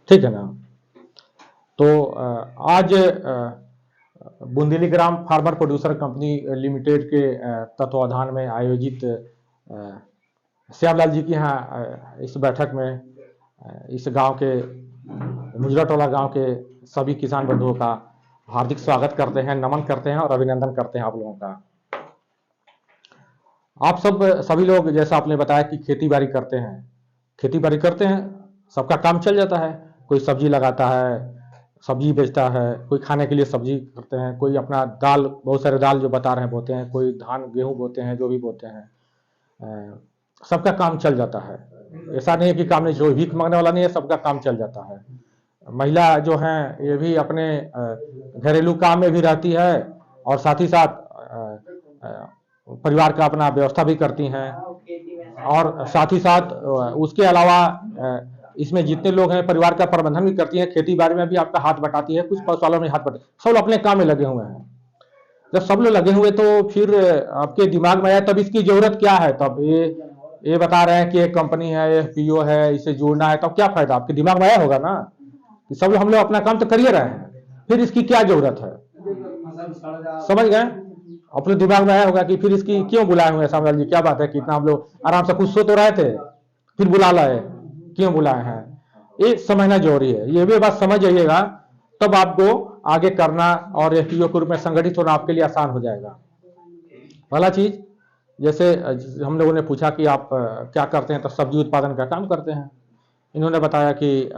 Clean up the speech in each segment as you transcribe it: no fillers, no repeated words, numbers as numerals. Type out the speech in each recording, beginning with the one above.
ठीक है ना। तो आज बुंदेलीग्राम फार्मर प्रोड्यूसर कंपनी लिमिटेड के तत्वाधान में आयोजित श्यामलाल जी के यहाँ इस बैठक में इस गांव के मुजराटोला गांव के सभी किसान बंधुओं का हार्दिक स्वागत करते हैं, नमन करते हैं और अभिनंदन करते हैं आप लोगों का। आप सभी लोग जैसा आपने बताया कि खेती बाड़ी करते हैं, सबका काम चल जाता है। कोई सब्जी लगाता है, सब्जी बेचता है, कोई खाने के लिए सब्जी करते हैं, कोई अपना दाल, बहुत सारे दाल जो बता रहे हैं बोते हैं, कोई धान गेहूं बोते हैं, जो भी बोते हैं, सबका काम चल जाता है। ऐसा नहीं है कि काम नहीं, जो भीख मांगने वाला नहीं है, सबका काम चल जाता है। महिला जो हैं ये भी अपने घरेलू काम में भी रहती है और साथ ही साथ परिवार का अपना व्यवस्था भी करती हैं, और साथ ही साथ उसके अलावा इसमें जितने लोग हैं परिवार का प्रबंधन भी करती हैं, खेती बाड़ी में भी आपका हाथ बटाती है, कुछ पशुपालन में हाथ बटाती है, सब अपने काम में लगे हुए हैं। जब सब लोग लगे हुए तो फिर आपके दिमाग में आया तब इसकी जरूरत क्या है, तब ये बता रहे हैं कि एक कंपनी है, एफपीओ है, इसे जोड़ना है, तब क्या फायदा, आपके दिमाग में आया होगा ना कि सब लोग हम लोग अपना काम तो कर ही रहे हैं, फिर इसकी क्या जरूरत है। समझ गए, अपने दिमाग में आया होगा कि फिर इसकी क्यों बुलाए हुए हैं श्यामलाल जी, क्या बात है कि इतना हम लोग आराम से खुद सो तो रहे थे, फिर बुला लाए, क्यों बुलाए हैं, ये समझना जरूरी है। ये भी बात समझ जाइएगा तब आपको आगे करना और एफपीओ के रूप में संगठित होना आपके लिए आसान हो जाएगा। पहला चीज, जैसे हम लोगों ने पूछा कि आप क्या करते हैं, तो सब्जी उत्पादन का काम करते हैं। इन्होंने बताया कि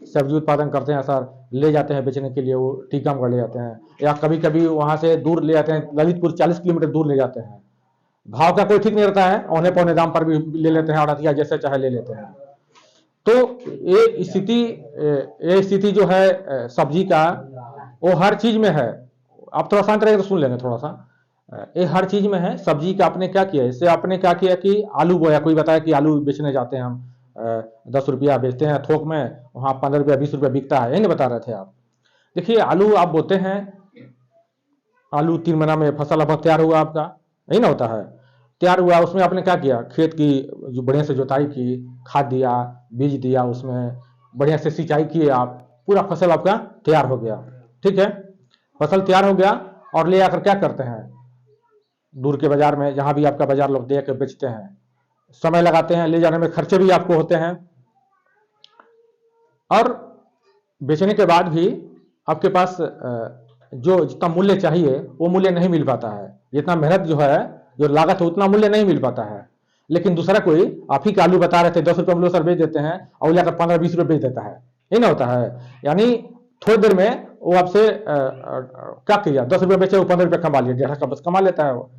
सब्जी उत्पादन करते हैं सर, ले जाते हैं बेचने के लिए, वो टीकमगढ़ ले जाते हैं, या कभी कभी वहां से दूर ले जाते हैं, ललितपुर 40 किलोमीटर दूर ले जाते हैं। भाव का कोई ठीक नहीं रहता है, औने पौने दाम पर भी ले लेते हैं, और जैसे चाहे ले लेते हैं। तो ये स्थिति जो है सब्जी का, वो हर चीज में है। आप थोड़ा शांत रहेंगे तो सुन लेंगे थोड़ा सा। ये हर चीज में है सब्जी का। आपने क्या किया, इससे आपने क्या किया कि आलू बोया, कोई बताया कि आलू बेचने जाते हैं हम, 10 रुपया बेचते हैं थोक में, वहां 15 रुपया 20 रुपया बिकता है, यही नहीं बता रहे थे आप। देखिए आलू आप बोते हैं, आलू 3 महीना में फसल अब तैयार हुआ आपका, यही ना होता है, तैयार हुआ, उसमें आपने क्या किया, खेत की जो बढ़िया से जुताई की, खाद दिया, बीज दिया, उसमें बढ़िया से सिंचाई किए आप, पूरा फसल आपका तैयार हो गया। ठीक है, फसल तैयार हो गया और ले आकर क्या करते हैं, दूर के बाजार में, जहां भी आपका बाजार लोग दे के बेचते हैं, समय लगाते हैं, ले जाने में खर्चे भी आपको होते हैं, और बेचने के बाद भी आपके पास जो जितना मूल्य चाहिए वो मूल्य नहीं मिल पाता है, जितना मेहनत जो है, जो लागत है, उतना मूल्य नहीं मिल पाता है। लेकिन दूसरा कोई, आप ही का आलू बता रहे थे 10 रुपये हम लोग सर बेच देते हैं, और लेकर 15-20 रुपये बेच देता है, ये ना होता है। यानी थोड़ी देर में वो आपसे क्या किया, 10 रुपये बेचे, वो 15 रुपये कमा लिया, 1.5 का बस कमा लेता है वो।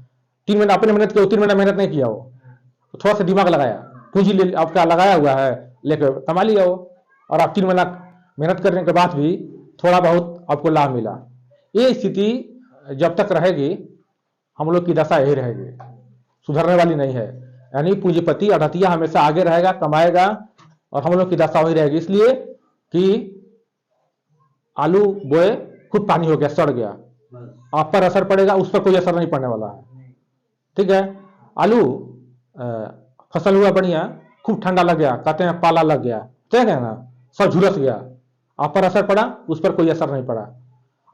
3 महीना आपने मेहनत किया, 3 महीना मेहनत नहीं किया, वो थोड़ा सा दिमाग लगाया, पूंजी आपका लगाया हुआ है, लेकर कमा लिया वो, और आप 3 महीना मेहनत करने के बाद भी थोड़ा बहुत आपको लाभ मिला। ये स्थिति जब तक रहेगी हम लोग की दशा यही रहेगी, सुधरने वाली नहीं है। यानी पूंजीपति अड़तिया हमेशा आगे रहेगा, कमाएगा, और हम लोग की दशा वही रहेगी। इसलिए कि आलू बोए, खूब पानी हो गया, सड़ गया, आप पर असर पड़ेगा, उस पर कोई असर नहीं पड़ने वाला है। ठीक है, आलू फसल हुआ बढ़िया, खूब ठंडा लग गया, कहते हैं पाला लग गया, ठीक है ना, सब झुलस गया, आप पर असर पड़ा, उस पर कोई असर नहीं पड़ा।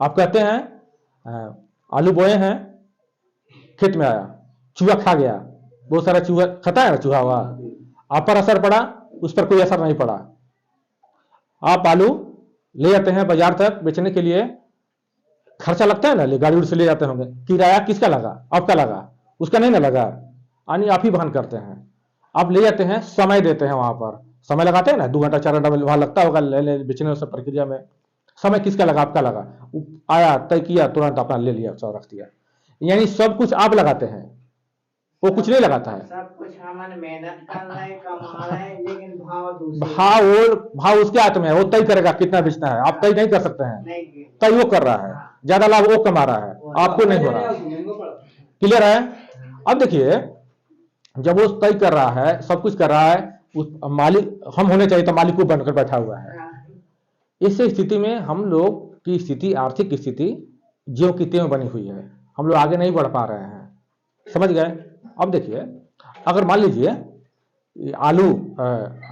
आप कहते हैं आलू बोए हैं, खेत में आया, चूहा खा गया, बहुत सारा चूहा खाता है ना, चूहा हुआ, आप पर असर पड़ा, उस पर कोई असर नहीं पड़ा। आप आलू ले जाते हैं बाजार तक बेचने के लिए, खर्चा लगता है ना, गाड़ी उड़ी से ले जाते होंगे, किराया किसका लगा, आपका लगा, उसका नहीं ना लगा, यानी आप ही वहन करते हैं। आप ले जाते हैं, समय देते हैं, वहां पर समय लगाते हैं ना, 2 घंटा 4 घंटा वहां लगता होगा ले बेचने उस प्रक्रिया में, समय किसका लगा, आपका लगा, आया, तय किया, तुरंत अपना ले लिया, सब रख दिया। यानी सब कुछ आप लगाते हैं, वो कुछ नहीं लगाता है, सब कुछ हम मेहनत कर रहे हैं, कमा रहे हैं, लेकिन भाव उसके हाथ में है, वो तय करेगा कितना बेचना है, आप तय नहीं कर सकते हैं, तय वो कर रहा है, ज्यादा लाभ वो कमा रहा है, आपको नहीं हो रहा है। क्लियर है। अब देखिए, जब वो तय कर रहा है, सब कुछ कर रहा है, उस मालिक हम होने चाहिए, तो मालिक को बनकर बैठा हुआ है। इस स्थिति में हम लोग की स्थिति, आर्थिक स्थिति ज्यों की त्यों बनी हुई है, हम लोग आगे नहीं बढ़ पा रहे हैं, समझ गए। अब देखिए, अगर मान लीजिए आलू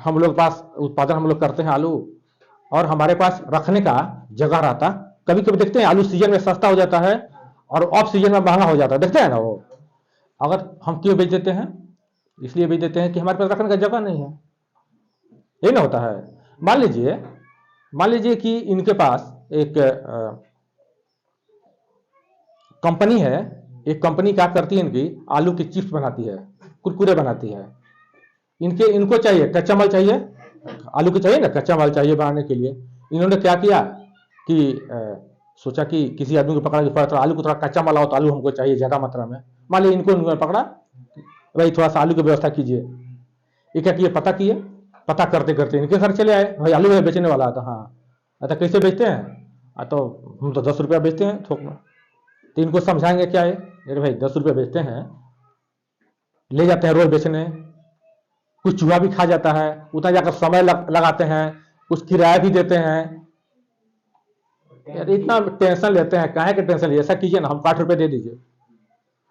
हम लोग पास उत्पादन हम लोग करते हैं आलू, और हमारे पास रखने का जगह रहता। कभी कभी देखते हैं आलू सीजन में सस्ता हो जाता है और ऑफ सीजन में महंगा हो जाता है, देखते हैं ना वो। अगर हम क्यों बेच देते हैं? इसलिए बेच देते हैं कि हमारे पास रखने का जगह नहीं है, ये ना होता है। मान लीजिए कि इनके पास एक कंपनी है, एक कंपनी क्या करती है, इनकी आलू की चिप्स बनाती है, कुरकुरे बनाती है। इनको चाहिए कच्चा माल, चाहिए आलू की, चाहिए ना कच्चा माल चाहिए बनाने के लिए। इन्होंने क्या किया कि सोचा कि किसी आदमी को पकड़ा कि थोड़ा आलू को थोड़ा कच्चा माल आओ, तो आलू हमको चाहिए ज्यादा मात्रा में। मान लीजिए इनको पकड़ा, भाई थोड़ा सा आलू की व्यवस्था कीजिए। ये क्या किए, पता किए, पता करते करते इनके घर चले आए, भाई आलू बेचने वाला था। हाँ, अच्छा कैसे बेचते हैं? तो हम तो 10 रुपया बेचते हैं थोक में। तो इनको समझाएंगे क्या है, अरे भाई 10 रुपया बेचते हैं, ले जाते हैं रोज बेचने, कुछ चूहा भी खा जाता है, उतना जाकर समय लगाते हैं, कुछ किराया भी देते हैं। यार इतना टेंशन लेते हैं, काहे के टेंशन लिए? ऐसा कीजिए ना, हम 60 रुपये दे दीजिए,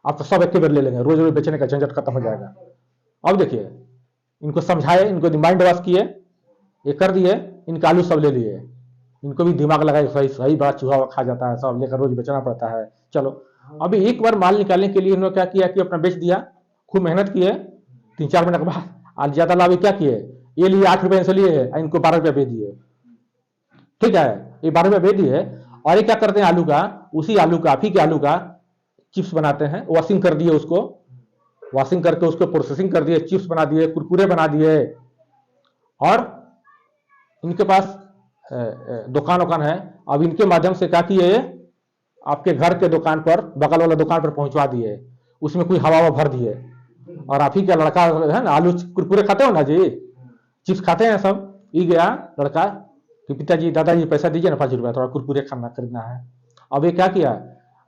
आप तो सब एक बार ले लेंगे, रोज रोज बेचने का झंझट खत्म हो जाएगा। अब देखिए, इनको समझाए, इनको माइंड वॉश किए, ये कर दिए, इनका आलू सब ले लिए। इनको भी दिमाग लगाए, सही सही बात, चूहा खा जाता है, सब लेकर रोज बेचना पड़ता है। चलो, अभी एक बार माल निकालने के लिए इन्होंने क्या किया कि अपना बेच दिया, खूब मेहनत किए। 3-4 महीने के बाद आज ज्यादा लाभ क्या किए, ये लिए 8 रुपए से लिए, इनको 12 रुपये बेच दिए। ठीक है, ये 12 रुपये बेच दिए। और ये क्या करते हैं, आलू का, उसी आलू का, आप ही के आलू का चिप्स बनाते हैं, वॉशिंग कर दिए उसको, वॉशिंग करके उसको प्रोसेसिंग कर दिए, चिप्स बना दिए, कुरकुरे बना दिए। और इनके पास दुकान है। अब इनके माध्यम से क्या किए, आपके घर के दुकान पर, बगल वाला दुकान पर पहुंचवा दिए, उसमें कोई हवा भर दिए। और आप ही का लड़का है ना, आलू कुरकुरे खाते हो ना जी, चिप्स खाते हैं सब। ये गया लड़का कि पिताजी, दादाजी पैसा दीजिए ना 5 रुपया, थोड़ा कुरकुरे खाना खरीदना है। अब ये क्या किया,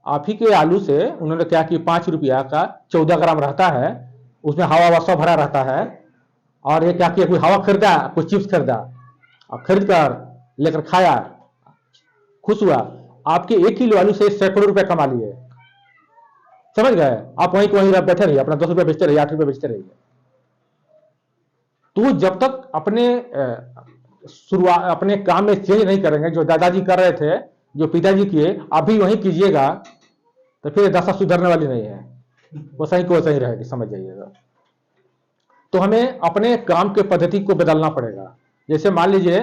आप ही के आलू से उन्होंने क्या किया, 5 रुपया का 14 ग्राम रहता है, उसमें हवा सब भरा रहता है। और ये क्या किया, कोई हवा खरीदा, कोई चिप्स खरीदा, और खरीद कर लेकर खाया, खुश हुआ। आपके 1 किलो आलू से सैकड़ों रुपए कमा लिए, समझ गए? आप वहीं वहीं बैठे रहिए, अपना 10 रुपये बेचते रहिए, 8 रुपये बेचते रहिए। तो जब तक अपने शुरुआत, अपने काम में चेंज नहीं करेंगे, जो दादाजी कर रहे थे, जो पिताजी किए, अभी वहीं कीजिएगा, तो फिर दशा सुधरने वाली नहीं है, वो सही को सही रहेगी, समझ जाइएगा। तो हमें अपने काम के पद्धति को बदलना पड़ेगा। जैसे मान लीजिए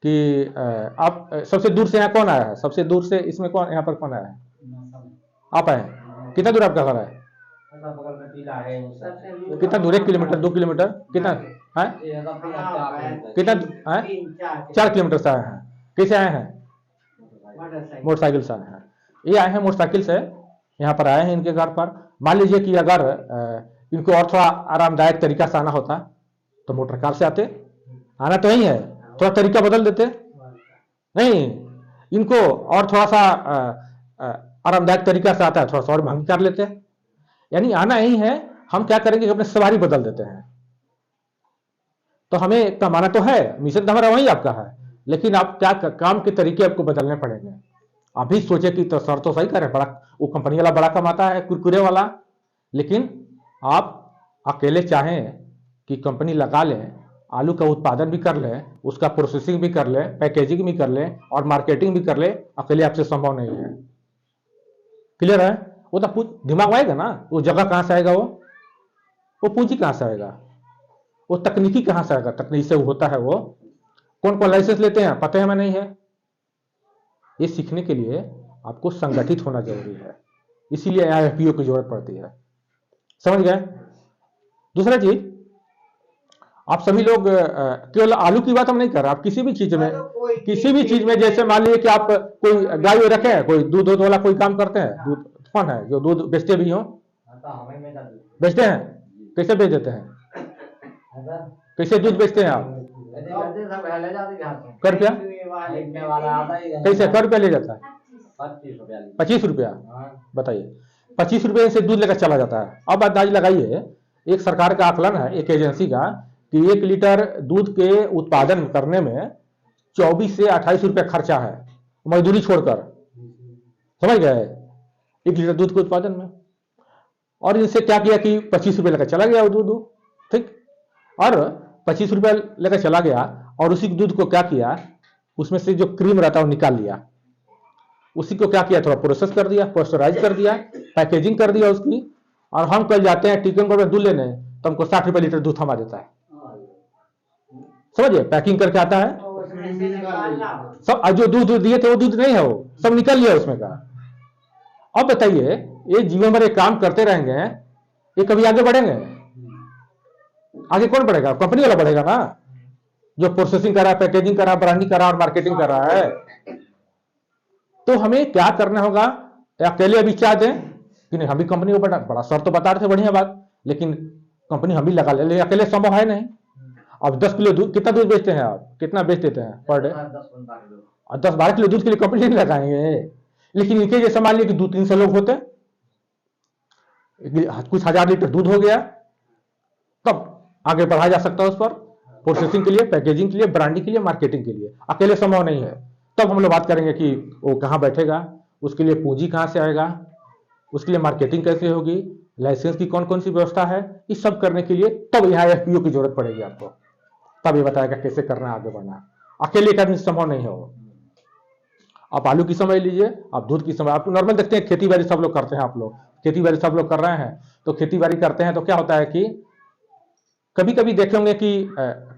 कि आप सबसे दूर से यहाँ कौन आया है, सबसे दूर से इसमें कौन, यहाँ पर कौन आया है? आप आए, कितना दूर आपका घर है? कितना दूर, 1 किलोमीटर, 2 किलोमीटर, कितना है? कितना है? 4 किलोमीटर से आए हैं। कैसे आए हैं? मोटरसाइकिल से आए हैं। ये आए हैं मोटरसाइकिल से, यहाँ पर आए हैं इनके घर पर। मान लीजिए कि अगर इनको और थोड़ा आरामदायक तरीका से आना होता तो मोटर कार से आते, आना तो यही है, थोड़ा तरीका बदल देते। नहीं, इनको और थोड़ा सा आरामदायक तरीका से आता है, थोड़ा सा और महंगी कर लेते हैं। यानी आना यही है, हम क्या करेंगे कि अपने सवारी बदल देते हैं। तो हमें कमाना तो है, मिशन तो हमारा वही आपका है, लेकिन आप क्या काम के तरीके आपको बदलने पड़ेंगे। अभी सोचे कि तो सर तो सही करे, बड़ा वो कंपनी वाला बड़ा कमाता है, कुरकुरे वाला, लेकिन आप अकेले चाहें कि कंपनी लगा लें, आलू का उत्पादन भी कर लें, उसका प्रोसेसिंग भी कर लें, पैकेजिंग भी कर लें और मार्केटिंग भी कर लें, अकेले आपसे संभव नहीं है। क्लियर है? वो तो दिमाग आएगा ना, वो जगह कहां से आएगा, वो पूंजी कहां से आएगा, वो तकनीकी कहां से आएगा, तकनीक से होता है। वो कौन कौन लाइसेंस लेते हैं पता है हमें नहीं है। ये सीखने के लिए आपको संगठित होना जरूरी है, इसीलिए IFPO की जरूरत पड़ती है, समझ गए? दूसरा चीज, आप सभी लोग केवल आलू की बात हम नहीं कर रहे, आप किसी भी चीज में, किसी भी चीज में, जैसे मान लीजिए कि आप कोई गाय रखे हैं, कोई दूध वाला कोई काम करते हैं, दूध कौन है जो दूध बेचते भी हो, बेचते हैं, कैसे बेच देते हैं, कैसे दूध बेचते हैं आप? कर रुपया कैसे, कर रुपया ले जाता है? 25 रुपया, बताइए, 25 रुपये से दूध लेकर चला जाता है। अब अंदाज लगाइए, एक सरकार का आकलन है, एक एजेंसी का, कि 1 लीटर दूध के उत्पादन करने में 24 से 28 रुपया खर्चा है, मजदूरी छोड़कर, समझ गए? 1 लीटर दूध के उत्पादन में। और इनसे क्या किया कि 25 रुपये लेकर चला गया वो दूध, ठीक, और 25 रुपये लेकर चला गया, और उसी दूध को क्या किया उसमें से जो क्रीम रहता है वो निकाल लिया, उसी को क्या किया, थोड़ा प्रोसेस कर दिया, पॉस्चराइज कर दिया, पैकेजिंग कर दिया उसकी, और हम कल जाते हैं टीकमगढ़ में दूध लेने तो हमको 60 रुपए लीटर दूध थमा देता है। समझिए, पैकिंग करके आता है, सब जो दूध दिए थे वो दूध नहीं है, वो सब निकल लिया उसमें का। अब बताइए, ये जीवन भर एक काम करते रहेंगे, ये कभी आगे बढ़ेंगे? आगे कौन बढ़ेगा? कंपनी वाला बढ़ेगा ना, जो प्रोसेसिंग कर रहा है, पैकेजिंग कर रहा है, ब्रांडिंग कर रहा है और मार्केटिंग कर रहा है। तो हमें क्या करना होगा? अकेले अभी चाह दें कि नहीं, हम भी कंपनी को बड़ा सर तो बता रहे थे, बढ़िया बात, लेकिन कंपनी हम भी लगा ले, लेकिन अकेले संभव है नहीं। अब 10 किलो दूध, कितना दूध बेचते हैं आप, कितना बेच देते हैं पर डे? 10-12 किलो दूध के लिए कंपनी नहीं लगाएंगे। लेकिन इनके जैसे मान लिया कि 200-300 लोग होते, कुछ 1000 लीटर दूध हो गया, तब आगे बढ़ाया जा सकता है उस पर, प्रोसेसिंग के लिए, पैकेजिंग के लिए, ब्रांडिंग के लिए, मार्केटिंग के लिए। अकेले संभव नहीं है। तब हम लोग बात करेंगे कि वो कहाँ बैठेगा, उसके लिए पूंजी कहाँ से आएगा, उसके लिए मार्केटिंग कैसे होगी, लाइसेंस की कौन कौन सी व्यवस्था है, इस सब करने के लिए तब यहाँ एफपीओ की जरूरत पड़ेगी आपको। तब ये बताएगा कैसे करना है, आगे बढ़ना है। अकेले एक आदमी संभव नहीं है वो। आप आलू की समझ लीजिए, आप दूध की समझ, आप नॉर्मल देखते हैं खेती बाड़ी सब लोग करते हैं, आप लोग खेती बाड़ी सब लोग कर रहे हैं, तो खेती बाड़ी करते हैं तो क्या होता है कि कभी कभी देखे होंगे कि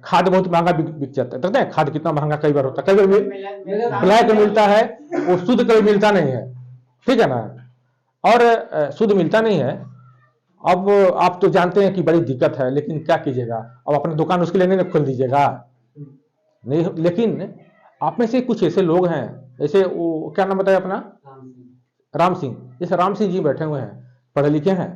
खाद बहुत महंगा बिक जाता है। देखते हैं खाद कितना महंगा कई बार होता है, कई बार ब्लैक मिलता है, वो शुद्ध कभी मिलता नहीं है, ठीक है ना, और शुद्ध मिलता नहीं है। अब आप तो जानते हैं कि बड़ी दिक्कत है, लेकिन क्या कीजिएगा, अब अपनी दुकान उसके लिए नहीं खोल दीजिएगा, नहीं। लेकिन आप में से कुछ ऐसे लोग हैं, ऐसे वो क्या नाम बताया अपना, राम सिंह, जैसे राम सिंह जी बैठे हुए हैं, पढ़े लिखे हैं,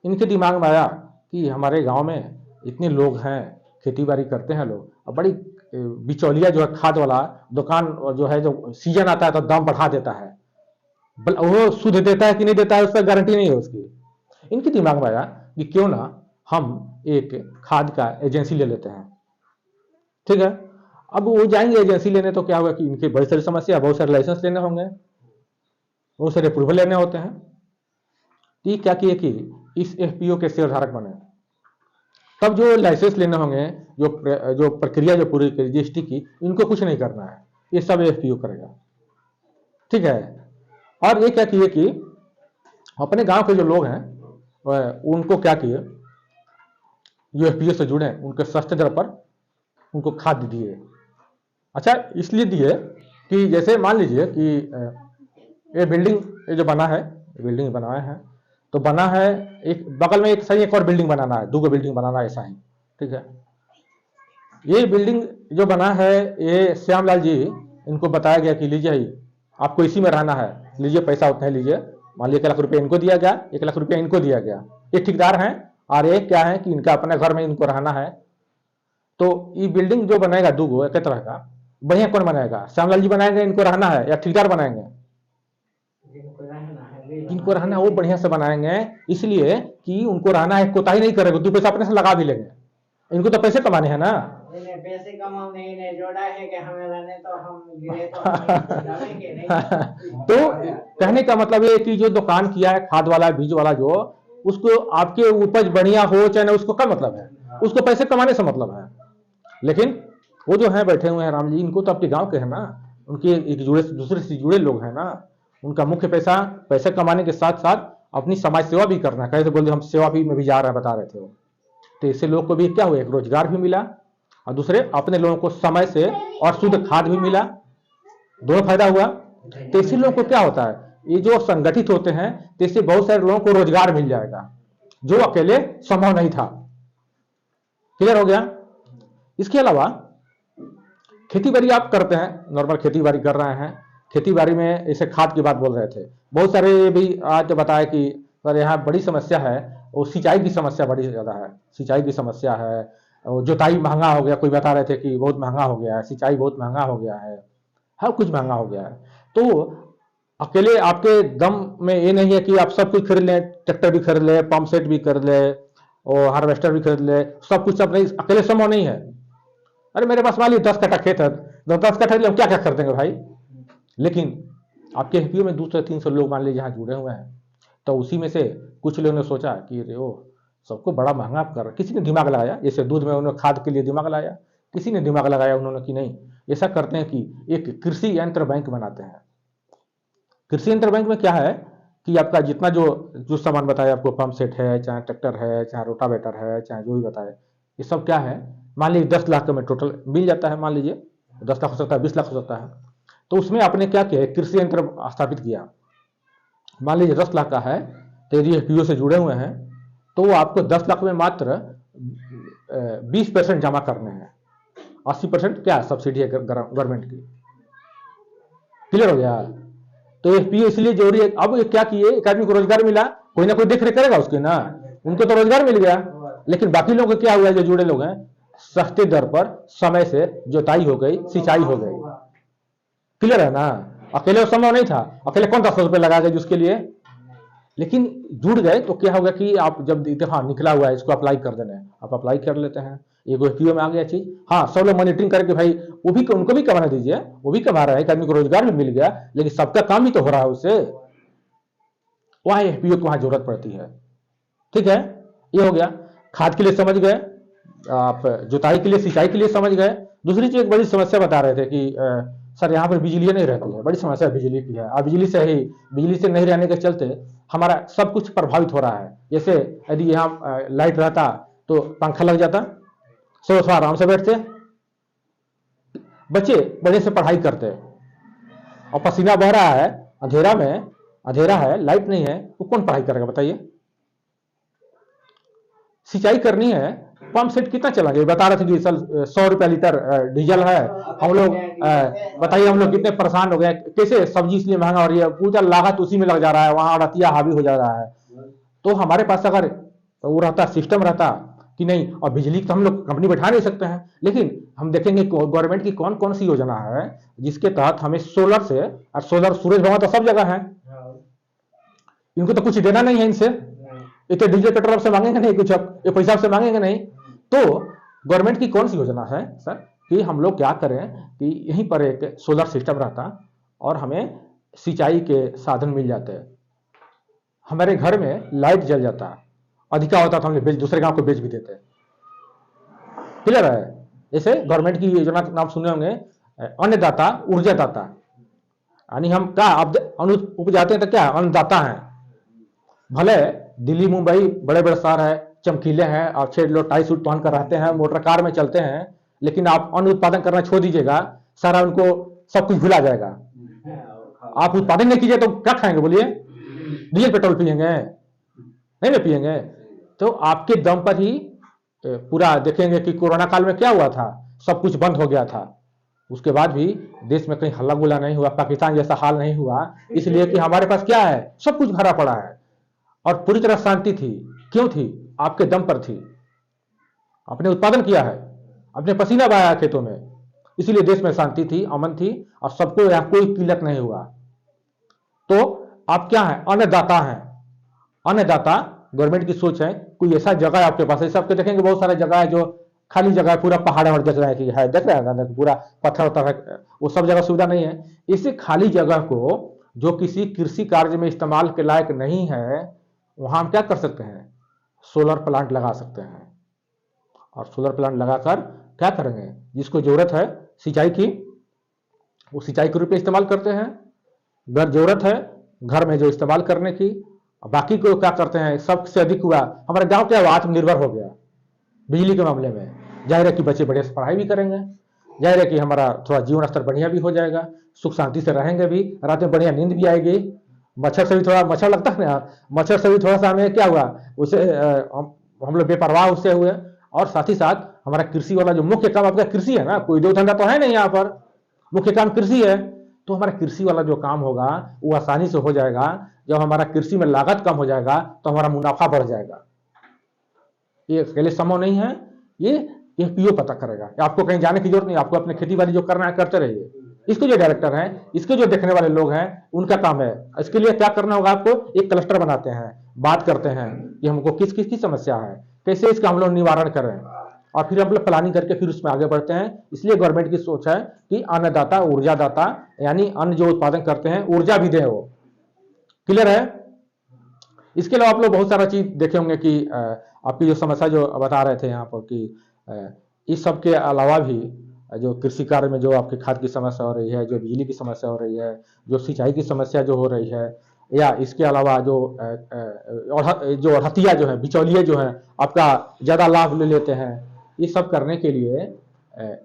इनके दिमाग में आया कि हमारे गांव में इतने लोग हैं, खेती बाड़ी करते हैं लोग, और बड़ी बिचौलिया जो है खाद वाला दुकान जो है, जो सीजन आता है तो दाम बढ़ा देता है, वो शुद्ध देता है कि नहीं देता है उस पर गारंटी नहीं है उसकी। इनके दिमाग में आया कि क्यों ना हम एक खाद का एजेंसी ले लेते हैं, ठीक है। अब वो जाएंगे एजेंसी लेने, तो क्या होगा कि इनके बहुत सारी समस्या, बहुत सारे लाइसेंस लेने होंगे, बहुत सारे अप्रूवल लेने होते हैं। तो क्या किए कि इस एफपीओ के शेयरधारक बने, तब जो लाइसेंस लेने होंगे, जो प्रक्रिया जो पूरी रजिस्ट्री की, इनको कुछ नहीं करना है, ये सब एफपीओ करेगा, ठीक है। और ये क्या किए कि अपने गांव के जो लोग हैं उनको क्या किए, जो एफपीओ से जुड़े उनके सस्ते दर पर उनको खाद दिए। अच्छा, इसलिए दिए कि जैसे मान लीजिए कि ये बिल्डिंग, ये जो बना है, बिल्डिंग बनाया है, तो बना है एक बगल में, एक सही एक और बिल्डिंग बनाना है, 2 बिल्डिंग बनाना है, ऐसा ही, ठीक है। ये बिल्डिंग जो बना है, ये श्यामलाल जी इनको बताया गया कि लीजिए आपको इसी में रहना है, लीजिए पैसा उतना ही लीजिए। मान लीजिए 1 लाख रुपये इनको दिया गया, 1 लाख रुपये इनको दिया गया, ये ठेकेदार हैं, और ये क्या है कि इनका अपने घर में इनको रहना है। तो ये बिल्डिंग जो बनेगा 2 एक तरह का, बढ़िया कौन बनाएगा, श्यामलाल जी बनाएंगे, इनको रहना है, या ठेकेदार बनाएंगे? जिनको रहना है वो बढ़िया से बनाएंगे, इसलिए कि उनको रहना है, कोताही नहीं करेंगे, 2 पैसा अपने से लगा भी लेंगे, इनको तो पैसे कमाने हैं ना। पैसे कमाने ने जोड़ा है कि हमें रहने तो हम गिरे तो हम जाएंगे नहीं। तो कहने का मतलब ये कि जो दुकान किया है खाद वाला, बीज वाला, जो उसको आपके उपज बढ़िया हो चाहे ना, उसको क्या मतलब है, उसको पैसे कमाने से मतलब है। लेकिन वो जो है बैठे हुए हैं राम जी, इनको तो आपके गांव के हैं ना, उनके एक जुड़े दूसरे से जुड़े लोग हैं ना, उनका मुख्य पैसे कमाने के साथ साथ अपनी समाज सेवा भी करना है। कैसे बोलते हम सेवा भी में भी जा रहे हैं, बता रहे थे वो। तो इससे लोग को भी क्या हुआ, एक रोजगार भी मिला, और दूसरे अपने लोगों को समय से और शुद्ध खाद भी मिला, दोनों फायदा हुआ। तो इसी लोगों को क्या होता है, ये जो संगठित होते हैं, तो इससे बहुत सारे लोगों को रोजगार मिल जाएगा, जो अकेले संभव नहीं था। क्लियर हो गया? इसके अलावा खेती बाड़ी आप करते हैं, नॉर्मल खेती बाड़ी कर रहे हैं, खेती बाड़ी में ऐसे खाद की बात बोल रहे थे, बहुत सारे भी आज बताया कि सर यहाँ बड़ी समस्या है, और सिंचाई की समस्या बड़ी ज़्यादा है, सिंचाई की समस्या है, और जोताई महंगा हो गया, कोई बता रहे थे कि बहुत महंगा हो गया है, सिंचाई बहुत महंगा हो गया है, हर कुछ महंगा हो गया है। तो अकेले आपके दम में ये नहीं है कि आप सब कुछ खरीद लें, ट्रैक्टर भी खरीद ले, पंप सेट भी खरीद ले, और हार्वेस्टर भी खरीद ले, सब कुछ सब नहीं, अकेले संभव नहीं है। अरे मेरे पास मान लीजिए 10 कट्ठा खेत है, 10 कट्ठा हम क्या क्या कर देंगे भाई। लेकिन आपके एफपीओ में 200-300 लोग मान लीजिए यहाँ जुड़े हुए हैं, तो उसी में से कुछ लोगों ने सोचा कि अरे वो सबको बड़ा महंगा कर, किसी ने दिमाग लगाया, जैसे दूध में उन्होंने खाद के लिए दिमाग लगाया, किसी ने दिमाग लगाया उन्होंने कि नहीं ऐसा करते हैं कि एक कृषि यंत्र बैंक बनाते हैं। कृषि यंत्र बैंक में क्या है कि आपका जितना जो सामान बताया आपको, पंप सेट है, चाहे ट्रैक्टर है, चाहे रोटावेटर है, चाहे जो भी बताए, ये सब क्या है, मान लीजिए 10 लाख का में टोटल मिल जाता है, मान लीजिए 10 लाख हो सकता है, 20 लाख हो सकता है। तो उसमें आपने क्या किया, कृषि यंत्र स्थापित किया। मान लीजिए 10 लाख का है, तो यदि एफपीओ से जुड़े हुए हैं तो वो आपको 10 लाख में मात्र 20% जमा करने हैं। 80% क्या सब्सिडी है गवर्नमेंट की। क्लियर हो गया। तो एफपीओ इसलिए जरूरी है। अब ये क्या किए, एक आदमी को रोजगार मिला, कोई ना कोई देख रेख करेगा उसके ना, उनको तो रोजगार मिल गया। लेकिन बाकी लोगों को क्या हुआ, जो जुड़े लोग हैं, सस्ते दर पर समय से जोताई हो गई, सिंचाई हो गई। क्लियर है ना। अकेले संभव नहीं था, अकेले कौन 10 रुपये लगाएगा जिसके लिए, लेकिन जुड़ गए तो क्या होगा कि आप जब देखते हाँ निकला हुआ है, इसको अप्लाई कर देना है, आप अप्लाई कर लेते हैं, एक एफपीओ में आ गया चीज। हाँ, सब लोग मॉनिटरिंग करके भाई वो भी, उनको भी कमाना दीजिए, वो भी कमा रहा है, एक आदमी को रोजगार भी मिल गया, लेकिन सबका काम भी तो हो रहा है उससे। वहां एफपीओ को वहां जरूरत पड़ती है। ठीक है, ये हो गया। खाद के लिए समझ गए आप, जुताई के लिए, सिंचाई के लिए समझ गए। दूसरी चीज एक बड़ी समस्या बता रहे थे कि सर यहाँ पर बिजली नहीं रहती है, बड़ी समस्या बिजली की है। अब बिजली से नहीं रहने के चलते हमारा सब कुछ प्रभावित हो रहा है। जैसे यदि यहाँ लाइट रहता तो पंखा लग जाता, सुबह आराम से बैठते, बच्चे बढ़िया से पढ़ाई करते, और पसीना बह रहा है, अंधेरा है, लाइट नहीं है, वो कौन पढ़ाई करेगा बताइए। सिंचाई करनी है, पंप सेट कितना चलाएंगे, बता रहे थे कि 100 रुपया लीटर डीजल है। हम लोग बताइए, हम लोग कितने परेशान हो गए, कैसे सब्जी इसलिए महंगा हो रही है, पूरा लागत उसी में लग जा रहा है, वहां अड़तिया हावी हो जा रहा है। तो हमारे पास अगर वो रहता, सिस्टम रहता कि नहीं, और बिजली तो हम लोग कंपनी बैठा नहीं सकते हैं, लेकिन हम देखेंगे गवर्नमेंट की कौन कौन सी योजना है जिसके तहत हमें सोलर से, और सोलर सूरज भगवान तो सब जगह है, इनको तो कुछ देना नहीं है इनसे, ये तो डीजल पेट्रोल से मांगेंगे नहीं कुछ, अब ये पैसा से मांगेंगे नहीं। तो गवर्नमेंट की कौन सी योजना है सर कि हम लोग क्या करें कि यहीं पर एक सोलर सिस्टम रहता और हमें सिंचाई के साधन मिल जाते, हमारे घर में लाइट जल जाता, अधिका होता तो हम दूसरे गांव को बेच भी देते। क्लियर है। जैसे गवर्नमेंट की योजना का नाम सुने होंगे, अन्नदाता, ऊर्जा दाता, यानी हम क्या अन्न उपजाते हैं तो क्या अन्नदाता हैं। भले दिल्ली मुंबई बड़े बड़े शहर है, चमकीले हैं, अच्छे लोग टाई सूट पहन कर रहते हैं, मोटर कार में चलते हैं, लेकिन आप अन्न उत्पादन करना छोड़ दीजिएगा, सारा उनको सब कुछ भुला जाएगा। आप उत्पादन नहीं कीजिए तो क्या खाएंगे बोलिए, डीजल पेट्रोल पिएंगे, नहीं ना पिएंगे। तो आपके दम पर ही पूरा देखेंगे कि कोरोना काल में क्या हुआ था, सब कुछ बंद हो गया था, उसके बाद भी देश में कहीं हल्ला गुल्ला नहीं हुआ, पाकिस्तान जैसा हाल नहीं हुआ, इसलिए कि हमारे पास क्या है, सब कुछ भरा पड़ा है और पूरी तरह शांति थी। क्यों थी? आपके दम पर थी, आपने उत्पादन किया है, आपने पसीना बहाया खेतों में, इसीलिए देश में शांति थी, अमन थी और सबको यहां कोई किल्लत नहीं हुआ। तो आप क्या है, अन्नदाता हैं। अन्नदाता गवर्नमेंट की सोच है, कोई ऐसा जगह है आपके पास, ऐसा आपके देखेंगे बहुत सारा जगह है जो खाली जगह है, पूरा पहाड़ और देख रहे हैं कि है, देख रहे हैं पूरा पत्थर उत्थर है, वो सब जगह सुविधा नहीं है। इसी खाली जगह को जो किसी कृषि कार्य में इस्तेमाल के लायक नहीं है, वहां हम क्या कर सकते हैं, सोलर प्लांट लगा सकते हैं। और सोलर प्लांट लगाकर क्या करेंगे, जिसको जरूरत है सिंचाई की, वो सिंचाई के रूप में इस्तेमाल करते हैं, अगर जरूरत है घर में जो इस्तेमाल करने की, बाकी को क्या करते हैं, सबसे अधिक हुआ हमारा गांव क्या हुआ, आत्मनिर्भर हो गया बिजली के मामले में। जाहिर है कि बच्चे बढ़िया से पढ़ाई भी करेंगे, जाहिर है कि हमारा थोड़ा जीवन स्तर बढ़िया भी हो जाएगा, सुख शांति से रहेंगे भी, रात में बढ़िया नींद भी आएगी। मच्छर से भी थोड़ा, मच्छर लगता है ना, मच्छर से भी थोड़ा सा हमें क्या हुआ, उसे हम लोग बेपरवाह उससे हुए। और साथ ही साथ हमारा कृषि वाला जो मुख्य काम आपका कृषि है ना, कोई दो धंधा तो है नहीं यहाँ पर, मुख्य काम कृषि है, तो हमारा कृषि वाला जो काम होगा वो आसानी से हो जाएगा। जब हमारा कृषि में लागत कम हो जाएगा तो हमारा मुनाफा बढ़ जाएगा। ये अकेले संभव नहीं है, ये एफपीओ पता करेगा, आपको कहीं जाने की जरूरत नहीं, आपको अपने खेती बाड़ी जो करना है करते रहिए। इसके जो डायरेक्टर हैं, इसके जो देखने वाले लोग हैं, उनका काम है। इसके लिए क्या करना होगा, आपको एक क्लस्टर बनाते हैं, बात करते हैं कि हमको किस किस की समस्या है, कैसे इसका हम लोग निवारण करें, और फिर हम लोग प्लानिंग करके फिर उसमें आगे बढ़ते हैं। इसलिए गवर्नमेंट की सोच है कि अन्नदाता, ऊर्जा दाता, यानी अन्न जो उत्पादन करते हैं ऊर्जा भी दे वो। क्लियर है। इसके अलावा आप लोग बहुत सारा चीज देखे होंगे कि आपकी जो समस्या जो बता रहे थे यहाँ पर कि इस सब के अलावा भी जो कृषि कार्य में जो आपकी खाद की समस्या हो रही है, जो बिजली की समस्या हो रही है, जो सिंचाई की समस्या जो हो रही है, या इसके अलावा जो अड़हतिया जो है, बिचौलिए जो है, आपका ज़्यादा लाभ ले लेते हैं, ये सब करने के लिए,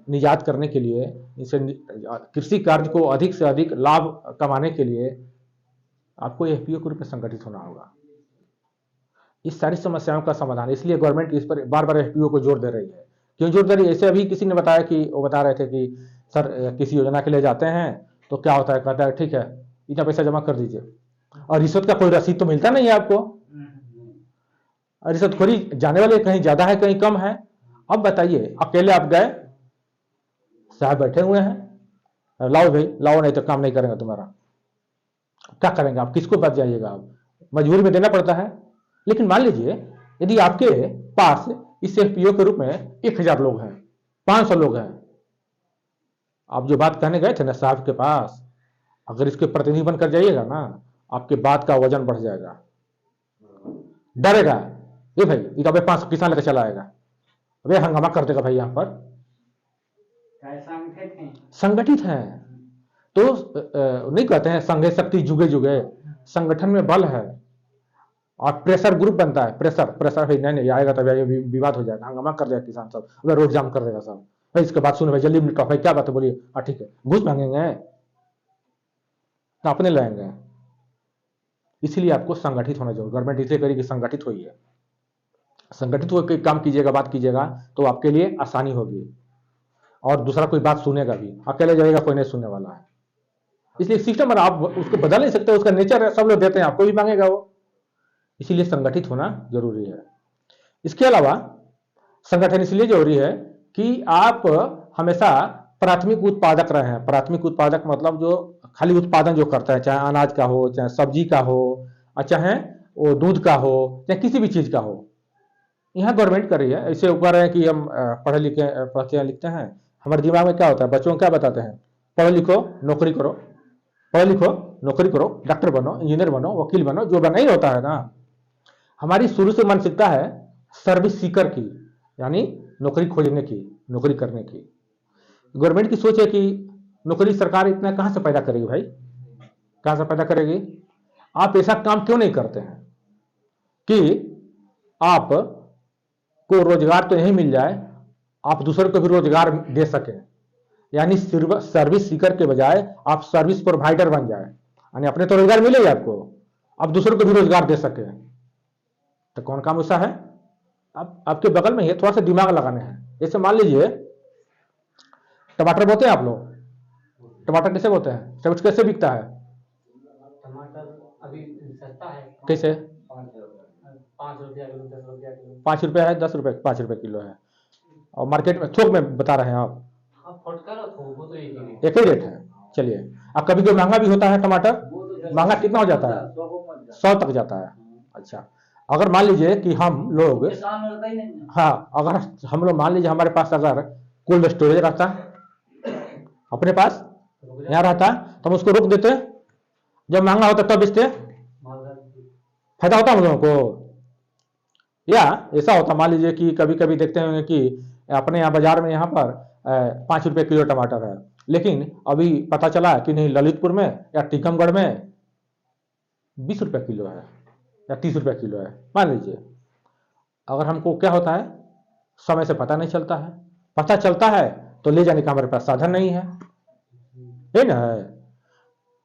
निजात करने के लिए, इसे कृषि कार्य को अधिक से अधिक लाभ कमाने के लिए आपको एफपीओ के रूप में संगठित होना होगा। इस सारी समस्याओं का समाधान, इसलिए गवर्नमेंट इस पर बार बार एफपीओ को जोर दे रही है। क्यों जोर दे रही है? ऐसे अभी किसी ने बताया कि वो बता रहे थे कि सर किसी योजना के लिए जाते हैं तो क्या होता है, कहता है ठीक है इतना पैसा जमा कर दीजिए, और रिश्वत का कोई रसीद तो मिलता नहीं है आपको। रिश्वतखोरी जाने वाले कहीं ज्यादा है कहीं कम है। अब बताइए, अकेले आप गए, साहब बैठे हुए हैं, लाओ भाई लाओ, नहीं तो काम नहीं करेंगे तुम्हारा, क्या करेंगे आप, किसको बच जाइएगा आप, मजबूरी में देना पड़ता है। लेकिन मान लीजिए यदि आपके पास इस एफपीओ के रूप में 1000 लोग हैं, 500 लोग हैं, आप जो बात कहने गए थे ना साहब के पास, अगर इसके प्रतिनिधि बनकर जाइएगा ना, आपके बात का वजन बढ़ जाएगा। डरेगा ये भाई, ये तो 500 किसान लेकर चला आएगा, अबे हंगामा कर देगा भाई। यहां पर संगठित है तो नहीं कहते हैं संघे शक्ति जुगे जुगे, संगठन में बल है। और प्रेशर ग्रुप बनता है, प्रेशर भाई नहीं आएगा तब ये विवाद हो जाएगा, हंगामा कर देगा किसान सब, अगर रोड जाम कर देगा सब भाई। इसके बाद सुनो भाई जल्दी निपटाओ भाई, क्या बात है बोलिए, हाँ ठीक है, घूस मांगेंगे तो अपने लाएंगे। इसीलिए आपको संगठित होना चाहिए। गवर्नमेंट इसलिए करेगी संगठित होइए, संगठित होकर काम कीजिएगा, बात कीजिएगा तो आपके लिए आसानी होगी, और दूसरा कोई बात सुनेगा भी। अकेले जाएगा कोई नहीं सुनने वाला है। इसलिए सिस्टम आप उसको बदल नहीं सकते, उसका नेचर है, सब लोग देते हैं, आपको भी मांगेगा वो। इसीलिए संगठित होना जरूरी है। इसके अलावा संगठन इसलिए जरूरी है कि आप हमेशा प्राथमिक उत्पादक रहे हैं। प्राथमिक उत्पादक मतलब जो खाली उत्पादन जो करता है, चाहे अनाज का हो, चाहे सब्जी का हो, और चाहे वो दूध का हो, चाहे किसी भी चीज का हो, यहाँ गवर्नमेंट कर रही है। ऐसे ऊपर है कि हम पढ़ते लिखते हैं, हमारे दिमाग में क्या होता है, बच्चों को क्या बताते हैं, पढ़ो लिखो नौकरी करो, पढ़ो लिखो नौकरी करो, डॉक्टर बनो, इंजीनियर बनो, वकील बनो, जो बना ही होता है ना। हमारी शुरू से मानसिकता है सर्विस सीकर की, यानी नौकरी खोजने की, नौकरी करने की। गवर्नमेंट की सोच है कि नौकरी सरकार इतना कहां से पैदा करेगी भाई, कहां से पैदा करेगी। आप ऐसा काम क्यों नहीं करते हैं कि आप को रोजगार तो यही मिल जाए, आप दूसरों को भी रोजगार दे सकें, यानी सर्विस सीकर के बजाय आप सर्विस प्रोवाइडर बन जाए, यानी अपने तो रोजगार मिले आपको, आप दूसरों को भी रोजगार दे सके। तो कौन काम ऐसा है, आप आपके बगल में ही, थोड़ा सा दिमाग लगाने हैं। जैसे मान लीजिए टमाटर बोते हैं आप लोग, टमाटर कैसे बोते हैं, सब कैसे बिकता है, टमाटर अभी सस्ता है, कैसे 5 रुपया किलो, 10 रुपया किलो, 5 रुपया है, 10 रुपये 5 रुपये किलो है, और मार्केट में थोक में बता रहे हैं आप, वो तो एक ही रेट है। चलिए, अब कभी कोई महंगा भी होता है टमाटर, महंगा कितना हो जाता है, 100 तक जाता है। अच्छा, अगर मान लीजिए कि हम लोग, हाँ अगर हम लोग मान लीजिए हमारे पास अगर कोल्ड स्टोरेज रहता, अपने पास यहाँ रहता, तो हम उसको रोक देते, जब महंगा होता तब बेचते, फायदा होता हम लोगों को। या ऐसा होता, मान लीजिए कि कभी कभी देखते होंगे कि अपने यहाँ बाजार में यहाँ पर 5 रुपये किलो टमाटर है, लेकिन अभी पता चला कि नहीं ललितपुर में या टीकमगढ़ में 20 रुपये किलो है या 30 रुपये किलो है। मान लीजिए, अगर हमको क्या होता है, समय से पता नहीं चलता है, पता चलता है तो ले जाने का हमारे पास साधन नहीं है ना।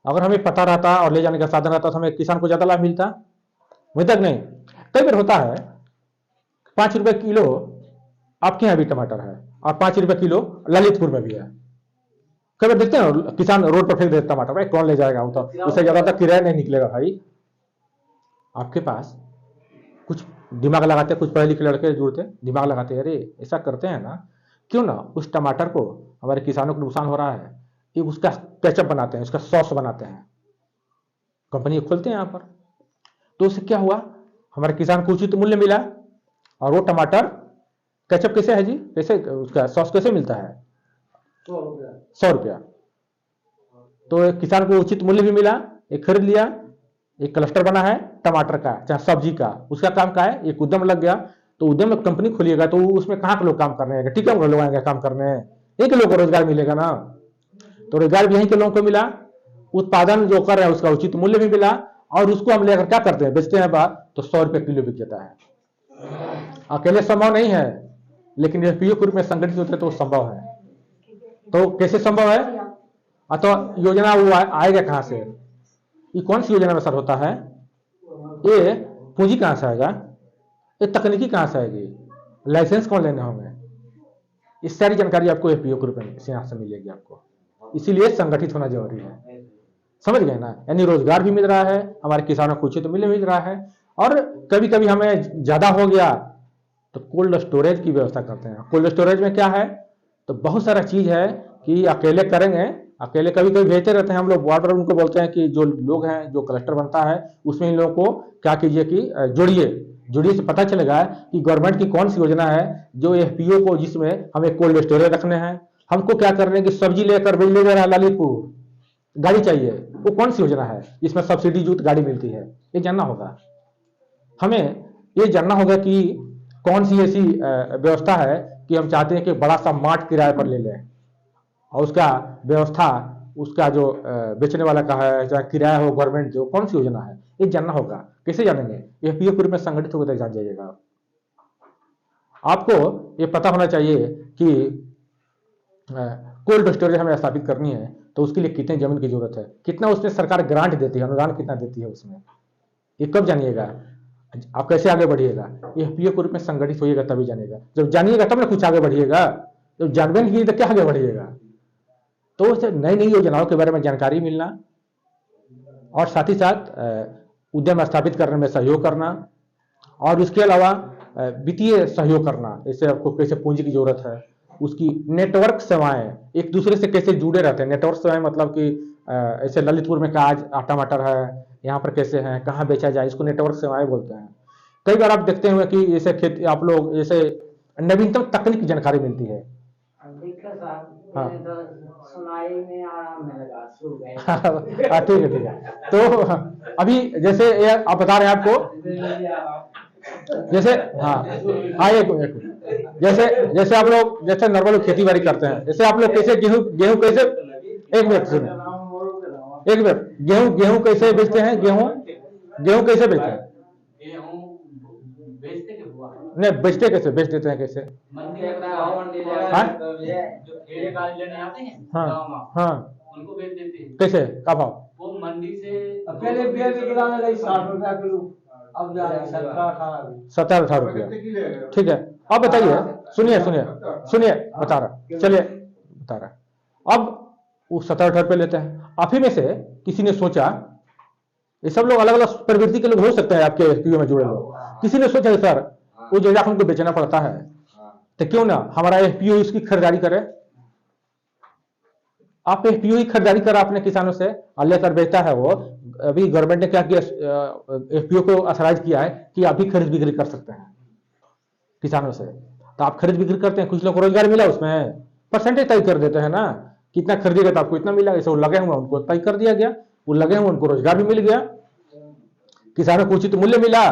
अगर हमें पता रहता और ले जाने का साधन रहता तो हमें किसान को ज्यादा लाभ मिलता, वहीं तक नहीं। कई बार होता है 5 रुपये किलो आपके यहाँ भी टमाटर है और 5 रुपये किलो ललितपुर में भी है। कई बार देखते हैं किसान रोड पर फेंक देते टमाटर, भाई कौन ले जाएगा, वो तो उससे ज्यादा तक किराया नहीं निकलेगा भाई। आपके पास कुछ दिमाग लगाते, कुछ पढ़े लिखे लड़के जुड़ते, दिमाग लगाते, अरे ऐसा करते हैं ना, क्यों ना उस टमाटर को, हमारे किसानों को नुकसान हो रहा है, ये उसका केचप बनाते हैं, उसका सॉस बनाते हैं, कंपनी खोलते हैं यहाँ पर। तो उससे क्या हुआ, हमारे किसान को उचित मूल्य मिला, और वो टमाटर केचप कैसे है जी, कैसे उसका सॉस कैसे मिलता है, 100 रुपया। तो किसान को उचित मूल्य भी मिला, एक खरीद लिया, एक क्लस्टर बना है टमाटर का चाहे सब्जी का, उसका काम का है, एक उद्यम लग गया। तो उद्यम में कंपनी खोलिएगा तो उसमें कहाँ के लोग काम करने आएंगे, ठीक है लोग आएंगे काम करने, एक लोग को रोजगार मिलेगा ना। तो रोजगार भी यहीं के लोगों को मिला, उत्पादन जो कर रहे हैं उसका उचित मूल्य भी मिला, और उसको हम लेकर क्या करते हैं, बेचते हैं बाहर, तो 100 रुपये किलो बिक जाता है। अकेले संभव नहीं है, लेकिन एफपीओ के रूप में संगठित होते तो संभव है। तो कैसे संभव है, अथवा योजना वो आएगा कहां से, ये कौन सी योजना में सर होता है, ये पूंजी कहां से आएगा, ये तकनीकी कहां से आएगी, लाइसेंस कौन लेने होंगे, इस सारी जानकारी आपको एफपीओ के रूप में यहाँ से मिलेगी आपको। इसीलिए संगठित होना जरूरी है, समझ गए ना। यानी रोजगार भी मिल रहा है, हमारे किसानों को उचित मूल्य मिल रहा है, और कभी कभी हमें ज्यादा हो गया तो कोल्ड स्टोरेज की व्यवस्था करते हैं। कोल्ड स्टोरेज में क्या है, तो बहुत सारा चीज है कि अकेले करेंगे, अकेले कभी कभी भेजते रहते हैं हम लोग वार्ड, उनको बोलते हैं कि जो लोग हैं, जो क्लस्टर बनता है उसमें इन लोगों को क्या कीजिए कि जोड़िए से पता चलेगा कि गवर्नमेंट की कौन सी योजना है जो एफपीओ को, जिसमें हमें कोल्ड स्टोरेज रखने हैं। हमको क्या करने की सब्जी लेकर ले जा रहा है ललितपुर, गाड़ी चाहिए, वो कौन सी योजना है जिसमें सब्सिडी युक्त गाड़ी मिलती है, ये जानना होगा। हमें ये जानना होगा कि कौन सी ऐसी व्यवस्था है कि हम चाहते हैं कि बड़ा सा मार्ट किराए पर ले लें, और उसका व्यवस्था, उसका जो बेचने वाला का है, चाहे किराया हो गवर्नमेंट जो, कौन सी योजना है, ये जानना होगा। कैसे जानेंगे, एफपीओ के रूप में संगठित होकर जान जाइएगा। आपको ये पता होना चाहिए कि कोल्ड स्टोरेज हमें स्थापित करनी है तो उसके लिए कितने जमीन की जरूरत है, कितना उसमें सरकार ग्रांट देती है, अनुदान कितना देती है उसमें, ये कब जानिएगा, आप कैसे आगे बढ़िएगा, एफपीओ के रूप में संगठित होइएगा तभी जानिएगा। जब जानिएगा तब ना कुछ आगे बढ़िएगा, जब जानबे नहीं तो क्या आगे बढ़िएगा। तो नई नई योजनाओं के बारे में जानकारी मिलना, और साथ ही साथ उद्यम स्थापित करने में सहयोग करना, और उसके अलावा वित्तीय सहयोग करना, जैसे आपको कैसे पूंजी की जरूरत है, उसकी नेटवर्क सेवाएं, एक दूसरे से कैसे जुड़े रहते हैं। नेटवर्क सेवाएं मतलब कि ऐसे ललितपुर में आज टमाटर है, यहाँ पर कैसे हैं, कहाँ बेचा जाए, इसको नेटवर्क सेवाएं बोलते हैं। कई बार आप देखते हैं कि जैसे खेती, आप लोग जैसे नवीनतम तकनीक की जानकारी मिलती है। हाँ, सुनाई में आराम मिलेगा, सो गए। ठीक है। तो अभी जैसे ये आप बता रहे हैं आपको, जैसे हाँ एक जैसे आप लोग जैसे नॉर्मल खेती बाड़ी करते हैं, जैसे आप लोग कैसे गेहूं कैसे, एक मिनट गेहूं कैसे बेचते हैं, गेहूं कैसे बेचते हैं, नहीं बेचते कैसे, बेच देते हैं कैसे, हाँ उनको बेच देते हैं, कैसे, का भाव, वो मंडी से पहले 60 रुपया किलो, अब 17-18 रुपया, ठीक है। अब बताइए, सुनिए बता रहा, चलिए बता रहा। अब वो 17-18 रुपये लेते हैं, आप ही में से किसी ने सोचा, ये सब लोग अलग अलग प्रवृत्ति के लोग हो सकते हैं आपके एफपीओ में जुड़े लोग, किसी ने सोचा सर वो जो हमको बेचना पड़ता है, तो क्यों ना हमारा एफपीओ इसकी खरीदारी करे। आप एफपीओ ही खरीदारी करा अपने किसानों से और लेकर बेचता है वो। अभी गवर्नमेंट ने क्या किया, एफपीओ को अथराइज किया है कि आप भी खरीद बिक्री कर सकते हैं किसानों से। तो आप खरीद बिक्री करते हैं, कुछ लोग को रोजगार मिला, उसमें परसेंटेज तय कर देते हैं ना, कितना खरीदेगा तो आपको इतना मिला, जैसे वो लगे हुए उनको तय कर दिया गया, वो लगे हुए उनको रोजगार भी मिल गया, किसानों को उचित मूल्य मिला,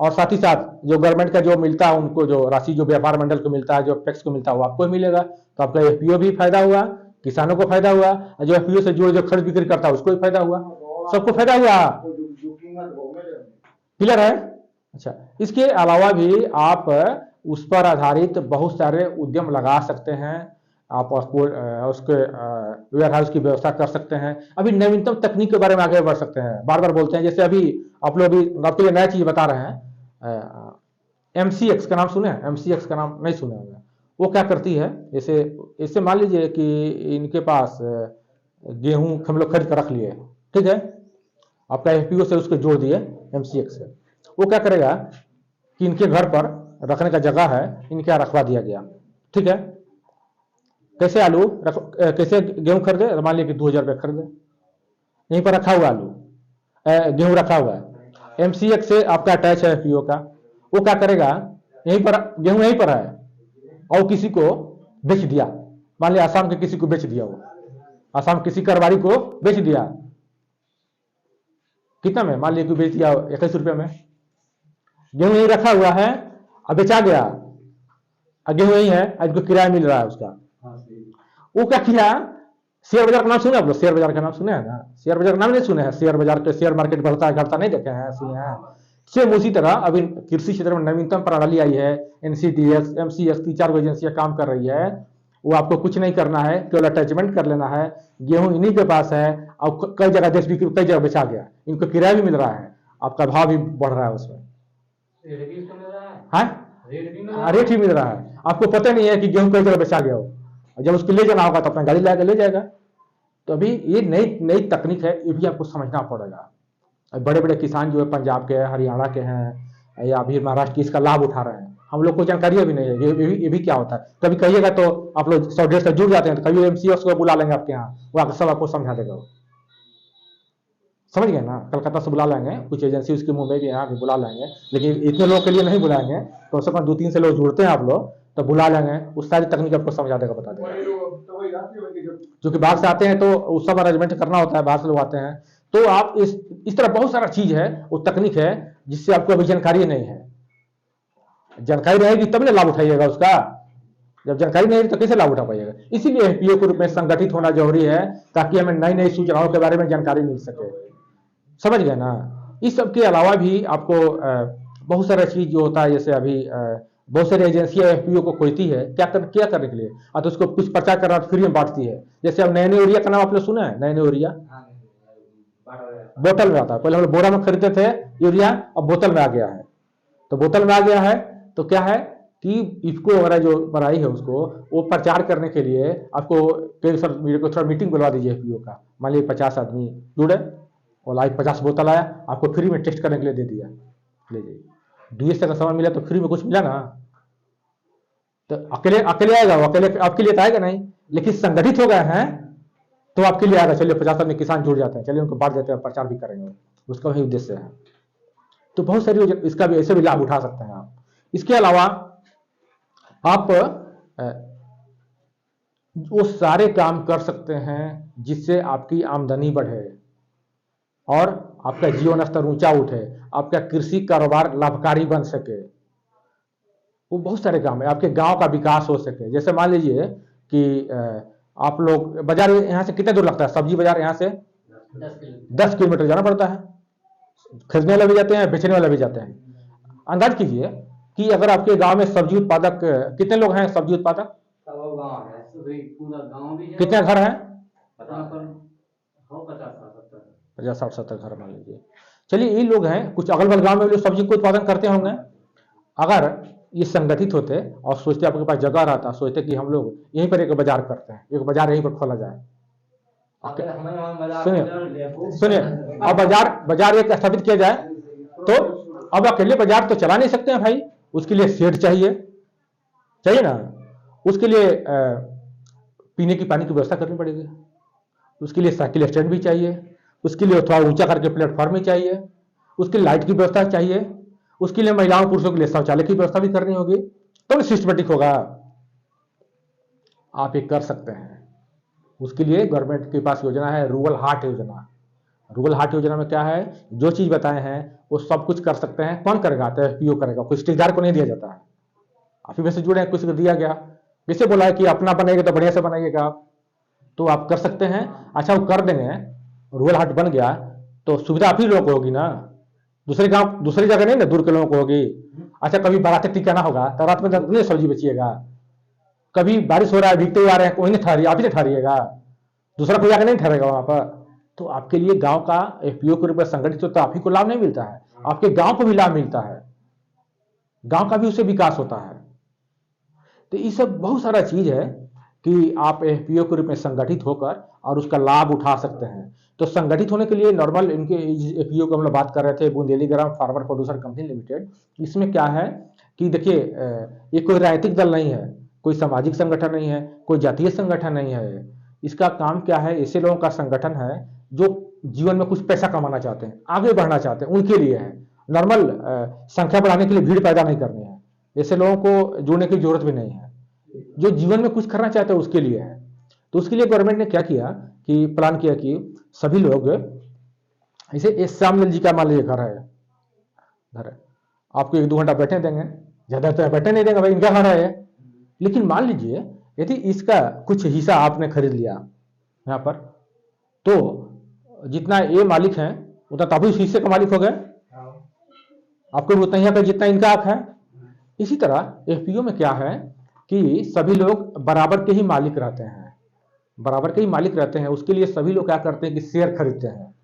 और साथ ही साथ जो गवर्नमेंट का जो मिलता है उनको जो राशि जो व्यापार मंडल को मिलता है, जो टैक्स को मिलता है वो आपको मिलेगा। तो आपका एफपीओ भी फायदा हुआ, किसानों को फायदा हुआ, जो एफपीओ से जुड़े जो खरीद बिक्री करता है उसको भी फायदा हुआ, सबको फायदा हुआ। क्लियर है। अच्छा, इसके अलावा भी आप उस पर आधारित बहुत सारे उद्यम लगा सकते हैं, आप उसके वेयर हाउस की व्यवस्था कर सकते हैं। अभी नवीनतम तकनीक के बारे में आगे बढ़ सकते हैं, बार बार बोलते हैं, जैसे अभी आप लोग भी आपके लिए नया चीज बता रहे हैं, एमसीएक्स का नाम सुने हैं, एमसीएक्स का नाम नहीं सुने होंगे। वो क्या करती है, जैसे मान लीजिए कि इनके पास गेहूं हम लोग खरीद कर रख लिए, ठीक है, आपका एफपीओ से उसको जोड़ दिए एमसीएक्स से, वो क्या करेगा कि इनके घर पर रखने का जगह है, इनके यहाँ रखवा दिया गया, ठीक है। कैसे आलू कैसे गेहूं खरीदे, मान लिया कि 2000 रुपये खरीदे, यहीं पर रखा हुआ आलू गेहूं रखा हुआ है, एमसीएक्स से आपका अटैच है एफपीओ का, वो क्या करेगा, यहीं पर गेहूं यहीं पर है और किसी को बेच दिया, मान लिया आसाम के किसी को बेच दिया, वो आसाम किसी कारोबारी को बेच दिया, कितना में, मान लिया कि बेच दिया 21 रुपये में, गेहूं यहीं रखा हुआ है, अब बेचा गया, गेहूं यहीं है, आज को किराया मिल रहा है उसका, वो क्या किया, शेयर बाजार का नाम सुने आप लोग, शेयर बाजार का नाम सुने हैं ना, शेयर बाजार का नाम नहीं सुने हैं, शेयर बाजार के शेयर मार्केट बढ़ता है घटता नहीं देखे हैं, सुने हैं। सेम उसी तरह अभी कृषि क्षेत्र में नवीनतम प्रणाली आई है, एनसीडीएस एमसीएस की 4 एजेंसियां काम कर रही है। वो आपको कुछ नहीं करना है, केवल अटैचमेंट कर लेना है। गेहूं इन्हीं के पास है, अब कई जगह देश भी कई जगह बेचा गया, इनको किराया भी मिल रहा है, आपका भाव भी बढ़ रहा है उसमें, रेट भी तो मिल रहा है। हाँ रेट भी मिल रहा है। रेट ही मिल रहा है। आपको पता नहीं है कि गेहूं कई जगह बेचा गया हो, जब उसको ले जाना होगा तो अपना गाड़ी लाकर ले जाएगा। तो अभी ये नई नई तकनीक है, ये भी आपको समझना पड़ेगा। बड़े बड़े किसान जो है पंजाब के हैं, हरियाणा के हैं या अभी महाराष्ट्र की, इसका लाभ उठा रहे हैं। हम लोग को जानकारी अभी नहीं है ये भी क्या होता है। कभी कहिएगा तो आप लोग 100-150 से जुड़ जाते हैं, तो कभी एमसीएस को बुला लेंगे आपके यहाँ, वो आकर सब आपको समझा देगा। वो समझ गए ना, कलकत्ता से बुला लेंगे, कुछ एजेंसी उसके मुंबई के यहाँ भी बुला लेंगे, लेकिन इतने लोगों के लिए नहीं बुलाएंगे। तो उससे 2-3 से लोग जुड़ते हैं आप लोग, तो बुला लेंगे, उस सारी तकनीक आपको समझा देगा, बता देगा। जो कि बाहर से आते हैं तो उस सब अरेंजमेंट करना होता है, बाहर से लोग आते हैं। तो आप इस तरह बहुत सारा चीज है, वो तकनीक है जिससे आपको अभी जानकारी नहीं है। जानकारी रहेगी तब ना लाभ उठाइएगा उसका, जब जानकारी नहीं है तो कैसे लाभ उठा पाइएगा। इसीलिए एफपीओ के रूप में संगठित होना जरूरी है, ताकि हमें नई नई सूचनाओं के बारे में जानकारी मिल सके। समझ गए ना। इस सब के अलावा भी आपको बहुत सारा चीज जो होता है, जैसे अभी बहुत सारी एजेंसियां एफपीओ को खोलती है, क्या करने के लिए, तो उसको कुछ प्रचार करना फ्री में बांटती है। जैसे अब नए यूरिया का नाम आपने सुना है, नए यूरिया बोतल में आता है, पहले हम लोग बोरा में खरीदते थे यूरिया, अब बोतल में आ गया है। तो बोतल में आ गया है तो क्या है कि इफको वगैरह जो बनाई है उसको वो प्रचार करने के लिए आपको मेरे को थोड़ा मीटिंग बुलवा दीजिए एफपीओ का। मान लीजिए 50 आदमी जुड़े और लाइव 50 बोतल आया, आपको फ्री में टेस्ट करने के लिए दे दिया, ले जाइए। डीएस का सामान मिला तो फ्री में कुछ मिला ना, तो अकेले आएगा वो, अकेले आपके लिए तो आएगा नहीं, लेकिन संगठित हो गए हैं तो आपके लिए आएगा। चलिए 50 आदमी किसान जुड़ जाते हैं, चलिए उनको बांट देते हैं, प्रचार भी करेंगे, उसका वही उद्देश्य है। तो बहुत सारी इसका भी ऐसे भी लाभ उठा सकते हैं आप। इसके अलावा आप वो सारे काम कर सकते हैं जिससे आपकी आमदनी बढ़े और आपका जीवन स्तर ऊंचा उठे, आपका कृषि कारोबार लाभकारी बन सके। वो बहुत सारे काम है, आपके गांव का विकास हो सके। जैसे मान लीजिए कि आप लोग बाजार यहाँ से कितने दूर लगता है, सब्जी बाजार यहाँ से 10 किलोमीटर जाना पड़ता है। खरीदने वाले भी जाते हैं, बेचने वाले भी जाते हैं। अंदाज कीजिए कि अगर आपके गांव में सब्जी उत्पादक कितने लोग हैं, सब्जी उत्पादक पूरा गांव भी है। कितने घर हैं, 50-60-70 घर मान लीजिए। चलिए ये लोग हैं, कुछ अगल बगल गांव में लोग सब्जी को उत्पादन करते होंगे। अगर ये संगठित होते और सोचते आपके पास जगह रहता, सोचते कि हम लोग यहीं पर एक बाजार करते हैं, एक बाजार यहीं पर खोला जाए। सुनिए अब बाजार एक स्थापित किया जाए तो अब अकेले बाजार तो चला नहीं सकते हैं भाई, उसके लिए शेड चाहिए ना, उसके लिए पीने की पानी की व्यवस्था करनी पड़ेगी, उसके लिए साइकिल स्टैंड भी चाहिए, उसके लिए थोड़ा ऊंचा करके प्लेटफॉर्म भी चाहिए, उसके लिए लाइट की व्यवस्था चाहिए, उसके लिए महिलाओं पुरुषों के लिए शौचालय की व्यवस्था भी करनी होगी, तो सिस्टमेटिक होगा। आप ये कर सकते हैं। उसके लिए गवर्नमेंट के पास योजना है रूरल हाट योजना। रूरल हाट योजना में क्या है, जो चीज बताए हैं वो सब कुछ कर सकते हैं। कौन करेगा, तो एफपीओ करेगा, कुछ ठेकेदार को नहीं दिया जाता है। आप ही में से जुड़े हैं, कुछ को दिया गया, किसे बोला है कि अपना बनाइएगा तो बढ़िया से बनाइएगा आप, तो आप कर सकते हैं। अच्छा वो कर देंगे, रूरल हाट बन गया तो सुविधा आप ही लोगों को होगी ना, दूसरे गांव दूसरी जगह नहीं ना, दूर के लोगों को होगी। अच्छा कभी बाराती टिकाना होगा तो रात में नहीं सब्जी बेचिएगा, कभी बारिश हो रहा है भीगते हुए आ रहे हैं, कोई नहीं ठहरिए, आप ही नहीं ठहरिएगा, दूसरा कोई आकर नहीं ठहरेगा वहां पर। तो आपके लिए गांव का एफपीओ के रूप में संगठित होता है, आप ही को लाभ नहीं मिलता है, आपके गांव को भी लाभ मिलता है, गांव का भी उससे विकास होता है। तो ये सब बहुत सारा चीज है कि आप एफपीओ के रूप में संगठित होकर और उसका लाभ उठा सकते हैं। तो संगठित होने के लिए नॉर्मल इनके एफपीओ की हम लोग बात कर रहे थे, बुंदेली ग्राम फार्मर प्रोड्यूसर कंपनी लिमिटेड। इसमें क्या है कि देखिए ये कोई राजनीतिक दल नहीं है, कोई सामाजिक संगठन नहीं है, कोई जातीय संगठन नहीं है। इसका काम क्या है, ऐसे लोगों का संगठन है जो जीवन में कुछ पैसा कमाना चाहते हैं, आगे बढ़ना चाहते हैं, उनके लिए है। नॉर्मल संख्या बढ़ाने के लिए भीड़ पैदा नहीं करनी है, ऐसे लोगों को जुड़ने की जरूरत भी नहीं है। जो जीवन में कुछ करना चाहते हैं उसके लिए है। तो उसके लिए गवर्नमेंट ने क्या किया कि प्लान किया कि सभी लोग, जैसे श्यामलाल जी का मान लीजिए घर है, आपको 1-2 घंटा बैठने देंगे, ज्यादा तो बैठने नहीं देंगे भाई, इनका घर है। लेकिन मान लीजिए यदि इसका कुछ हिस्सा आपने खरीद लिया यहाँ पर, तो जितना ये मालिक हैं उतना तो आप उस हिस्से का मालिक हो गए, आपको भी उतना ही हक है जितना इनका हक है। इसी तरह एफपीओ में क्या है कि सभी लोग बराबर के ही मालिक रहते हैं, बराबर के ही मालिक रहते हैं। उसके लिए सभी लोग क्या करते हैं कि शेयर खरीदते हैं,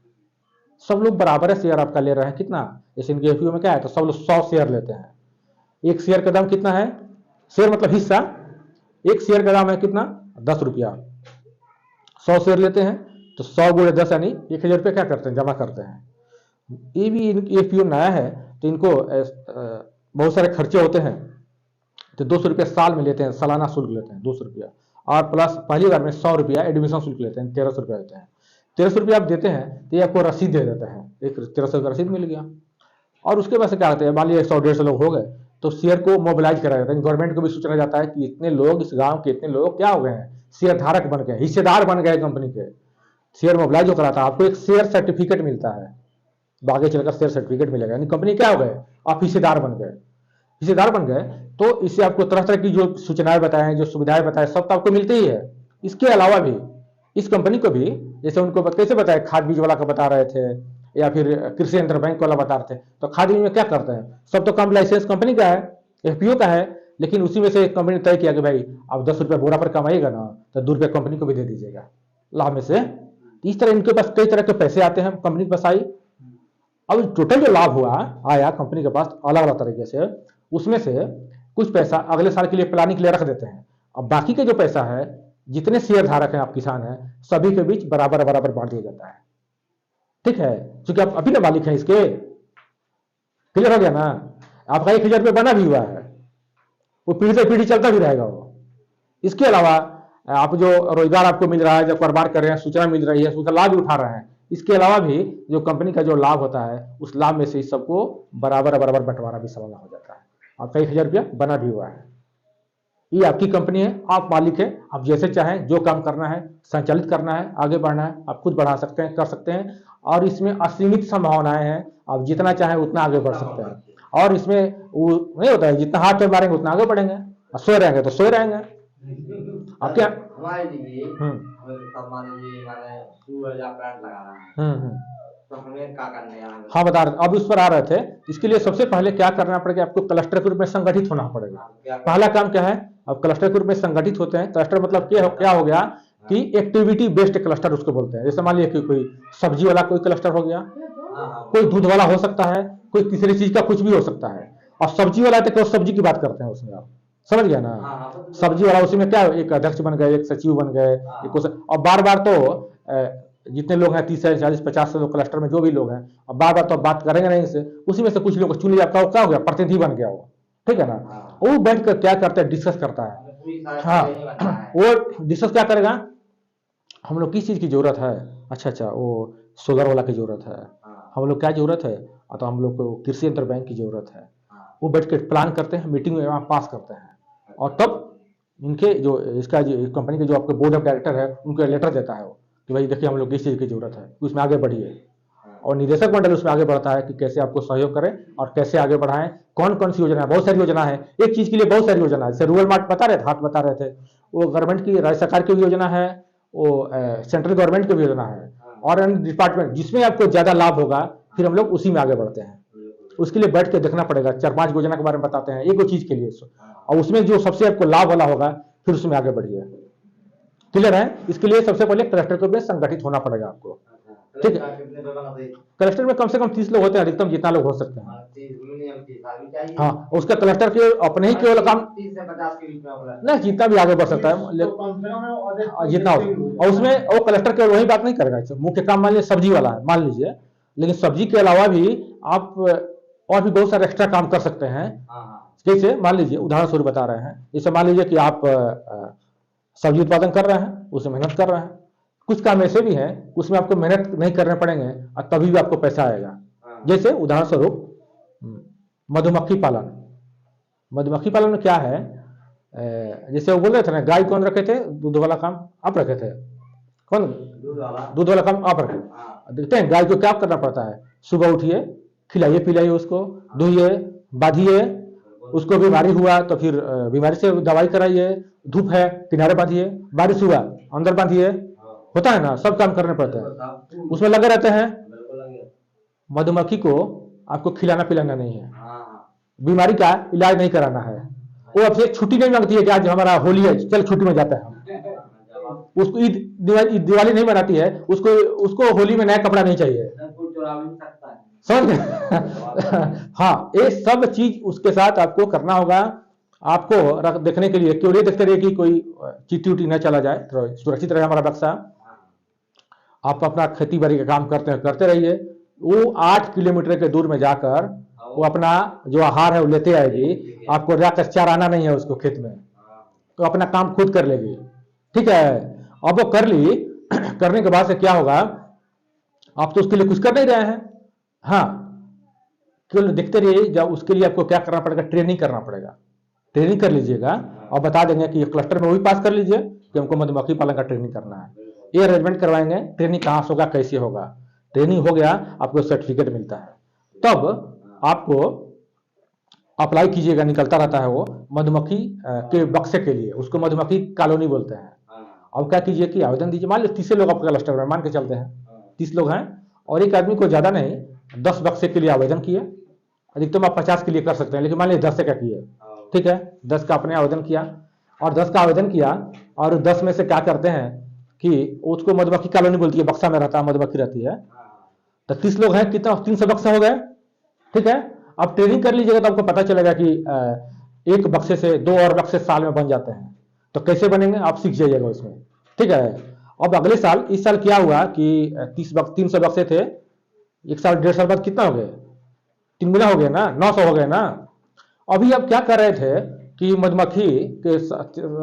सब लोग बराबर है शेयर आपका ले रहे हैं। कितना, जैसे इनके एफपीओ में क्या है तो सब लोग 100 शेयर लेते हैं। एक शेयर का दाम कितना है, शेयर मतलब हिस्सा, एक शेयर का दाम है कितना 10 रुपया। 100 शेयर लेते हैं तो 100 गुणे 10 यानी 1000 रुपये क्या करते हैं, जमा करते हैं। ये भी एफपीओ नया है तो इनको बहुत सारे खर्चे होते हैं, तो 200 रुपया साल में लेते हैं, सालाना शुल्क लेते हैं 200 रुपया, और प्लस पहली बार में 100 रुपया एडमिशन शुल्क लेते हैं, 1300 रुपया देते हैं। 1300 रुपया आप देते हैं तो ये आपको रसीद दे देते हैं, एक 1300 का रसीद मिल गया। और उसके बाद से क्या करते हैं, मान लीजिए 100-150 लोग हो गए तो शेयर को मोबिलाइज कराया जाता है, गवर्नमेंट को भी सूचना जाता है कि इतने लोग, इस गांव के इतने लोग क्या हो गए हैं, शेयर धारक बन गए, हिस्सेदार बन गए कंपनी के। शेयर मोबिलाइज होकर आता है, आपको एक शेयर सर्टिफिकेट मिलता है, आगे चलकर शेयर सर्टिफिकेट मिलेगा, यानी कंपनी क्या हो गए, आप हिस्सेदार बन गए। हिस्सेदार बन गए तो इससे आपको तरह तरह की जो सूचनाएं बताएं, जो सुविधाएं बताएं, सब तो आपको मिलती ही है। इसके अलावा भी इस कंपनी को भी, जैसे उनको कैसे बताया, खाद बीज वाला का बता रहे थे या फिर कृषि यंत्र बैंक वाला बता रहे थे, तो खाद बीज में क्या करते हैं, सब तो कम लाइसेंस कंपनी का है, एफपीओ का है, लेकिन उसी में से एक कंपनी ने तय किया कि भाई आप 10 रुपये बोरा पर कमाइएगा ना, तो 2 रुपये कंपनी को भी दे दीजिएगा लाभ में से। इस तरह इनके पास कई तरह के पैसे आते हैं, कंपनी के पास आई। अब टोटल जो लाभ हुआ आया कंपनी के पास अलग अलग तरीके से, उसमें से कुछ पैसा अगले साल के लिए प्लानिंग के लिए रख देते हैं। अब बाकी के जो पैसा है, जितने शेयर धारक हैं, आप किसान हैं, सभी के बीच बराबर बराबर बांट दिया जाता है। ठीक है, क्योंकि आप अभी ना मालिक हैं इसके, क्लियर हो गया ना। आपका 1000 रुपये बना भी हुआ है, वो पीढ़ी से पीढ़ी चलता भी रहेगा वो। इसके अलावा आप जो रोजगार आपको मिल रहा है, जो कारोबार कर रहे हैं, सूचना मिल रही है, उसका लाभ भी उठा रहे हैं। इसके अलावा भी जो कंपनी का जो लाभ होता है, उस लाभ में से इस सबको बराबर बराबर बंटवारा भी सालाना हो जाता है। आपका 1000 रुपया बना भी हुआ है। ये आपकी कंपनी है, आप मालिक है, आप जैसे चाहें जो काम करना है, संचालित करना है, आगे बढ़ना है, आप खुद बढ़ा सकते हैं, कर सकते हैं। और इसमें असीमित संभावनाएं हैं, आप जितना चाहें उतना आगे बढ़ सकते हैं। और इसमें वो नहीं होता है, जितना हाथ पे मारेंगे उतना आगे बढ़ेंगे, और सोए रहेंगे तो सोए रहेंगे। आप क्या हमारे लिए मान लीजिए मैंने सूरज या प्लांट लगा रहा है, तो हमें क्या करना है? हाँ बता रहे, अब उस पर आ रहे थे। इसके लिए सबसे पहले क्या करना पड़ेगा, आपको क्लस्टर के रूप में संगठित होना पड़ेगा। पहला काम क्या है, अब क्लस्टर के रूप में संगठित होते हैं। क्लस्टर मतलब क्या हो गया कि एक्टिविटी बेस्ड क्लस्टर उसको बोलते हैं। जैसे मान लिया कि कोई सब्जी वाला कोई क्लस्टर हो गया, कोई दूध वाला हो सकता है, कोई तीसरी चीज का कुछ भी हो सकता है। और सब्जी वाला तो सब्जी की बात करते हैं उसमें, आप समझ गया ना। सब्जी वाला उसी में क्या, एक अध्यक्ष बन गए, एक सचिव बन गए, और बार बार तो जितने लोग हैं 30 से 40 50 लोग क्लस्टर में जो भी लोग हैं, अब बार बार तो बात करेंगे नहीं इससे, उसी में से कुछ लोग चुन लिया, आपका क्या हो गया, प्रतिनिधि बन गया वो। ठीक है ना। वो बैठ कर क्या करता है, डिस्कस करता है। हाँ, वो डिस्कस क्या करेगा, हम लोग किस चीज की जरूरत है, अच्छा वो सोलर वाला की जरूरत है, हम लोग क्या जरूरत है, तो हम लोग को कृषि यंत्र बैंक की जरूरत है। वो बैठ कर प्लान करते हैं, मीटिंग में पास करते हैं, और तब इनके जो इसका जो कंपनी के जो आपके बोर्ड ऑफ डायरेक्टर है, उनको लेटर देता है वो कि भाई देखिए हम लोग किस चीज़ की जरूरत है, उसमें आगे बढ़िए। और निदेशक मंडल उसमें आगे बढ़ता है कि कैसे आपको सहयोग करें और कैसे आगे बढ़ाएं, कौन कौन सी योजना है। बहुत सारी योजना है, एक चीज के लिए बहुत सारी योजना है। जैसे रूरल मार्ट बता रहे थे, हाथ बता रहे थे, वो गवर्नमेंट की, राज्य सरकार की भी योजना है, वो सेंट्रल गवर्नमेंट की भी योजना है, और अन्य डिपार्टमेंट जिसमें आपको ज्यादा लाभ होगा, फिर हम लोग उसी में आगे बढ़ते हैं। उसके लिए बैठ के देखना पड़ेगा, 4-5 योजना के बारे में बताते हैं एक चीज के लिए, और उसमें जो सबसे आपको लाभ वाला होगा फिर उसमें आगे बढ़िए। क्लियर है। इसके लिए सबसे पहले क्लस्टर के में संगठित होना पड़ेगा आपको। ठीक है, क्लस्टर में कम से कम 30 लोग होते हैं, अधिकतम जितना लोग हो सकते हैं। हाँ, उसका क्लस्टर के अपने ही केवल काम 30 से 50 के बीच में नहीं, जितना भी आगे बढ़ सकता है जितना हो। और उसमें वो क्लस्टर के वही बात नहीं करेगा। मुख्य काम मान लीजिए सब्जी वाला है, मान लीजिए, लेकिन सब्जी के अलावा भी आप और भी बहुत सारे एक्स्ट्रा काम कर सकते हैं। जैसे मान लीजिए, उदाहरण स्वरूप बता रहे हैं, जैसे मान लीजिए कि आप सब्जी उत्पादन कर रहे हैं, उसमें मेहनत कर रहे हैं। कुछ काम ऐसे भी हैं उसमें आपको मेहनत नहीं करने पड़ेंगे और तभी भी आपको पैसा आएगा। जैसे उदाहरण स्वरूप मधुमक्खी पालन। मधुमक्खी पालन में क्या है, जैसे वो बोल रहे थे ना, गाय कौन रखे थे, दूध वाला काम आप रखे थे, कौन दूध वाला काम आप रखे। देखते हैं गाय को क्या करना पड़ता है, सुबह उठिए, खिलाइए पिलाइए उसको, धोइए, बांधिए, उसको बीमारी हुआ तो फिर बीमारी से दवाई कराइए, धूप है किनारे बांधिए, बारिश हुआ अंदर बांधिए, होता है ना, सब काम करने पड़ता है, उसमें लगे रहते हैं। मधुमक्खी को आपको खिलाना पिलाना नहीं है, बीमारी का इलाज नहीं कराना है। वो आपसे छुट्टी नहीं मांगती है कि आज हमारा होली है चल छुट्टी में जाता है। उसको ईद दिवाली नहीं मनाती है, उसको होली में नया कपड़ा नहीं चाहिए, समझ गए? हाँ, ये सब चीज उसके साथ आपको करना होगा। आपको देखने के लिए केवल ये देखते रहिए कि कोई चीटी उटी न चला जाए, तो सुरक्षित रहे हमारा बक्सा। आप अपना खेती बाड़ी का काम करते रहिए। वो 8 किलोमीटर के दूर में जाकर वो अपना जो आहार है वो लेते आएगी, आपको जाकर चराना नहीं है उसको खेत में, तो अपना काम खुद कर लेगी, ठीक है। अब वो कर ली, करने के बाद से क्या होगा, आप तो उसके लिए कुछ कर नहीं रहे हैं, हाँ, केवल देखते रहिए। जब उसके लिए आपको क्या करना पड़ेगा, ट्रेनिंग करना पड़ेगा, ट्रेनिंग कर लीजिएगा और बता देंगे कि ये क्लस्टर में वही पास कर लीजिए कि हमको मधुमक्खी पालन का ट्रेनिंग करना है, ये अरेंजमेंट करवाएंगे। ट्रेनिंग कहाँ से होगा, कैसे होगा, ट्रेनिंग हो गया, आपको सर्टिफिकेट मिलता है, तब आपको अप्लाई कीजिएगा, निकलता रहता है वो मधुमक्खी के बक्से के लिए, उसको मधुमक्खी कॉलोनी बोलते हैं। अब क्या कीजिए कि आवेदन दीजिए, मान लो 30 लोग आपके क्लस्टर में, मान के चलते हैं 30 लोग हैं, और एक आदमी को ज्यादा नहीं 10 बक्से के लिए आवेदन किए, अधिकतम आप 50 के लिए कर सकते हैं, लेकिन मान लीजिए 10 से क्या किए, ठीक है, 10 का आपने आवेदन किया, और 10 का आवेदन किया, और 10 में से क्या करते हैं कि उसको मधुमक्खी कॉलोनी बोलती है, बक्सा में रहता है, मधुमक्खी रहती है, तो 30 लोग हैं, कितना 300 बक्सा हो गए, ठीक है। अब ट्रेनिंग कर लीजिएगा तो आपको पता चलेगा कि एक बक्से से 2 और बक्से साल में बन जाते हैं, तो कैसे बनेंगे आप सीख जाइएगा उसमें, ठीक है। अब अगले साल, इस साल क्या हुआ कि 300 बक्से थे, एक साल 1.5 साल बाद कितना हो गए, 3 गुना हो गए ना, 900 हो गए ना। अभी अब क्या कर रहे थे कि मधुमक्खी के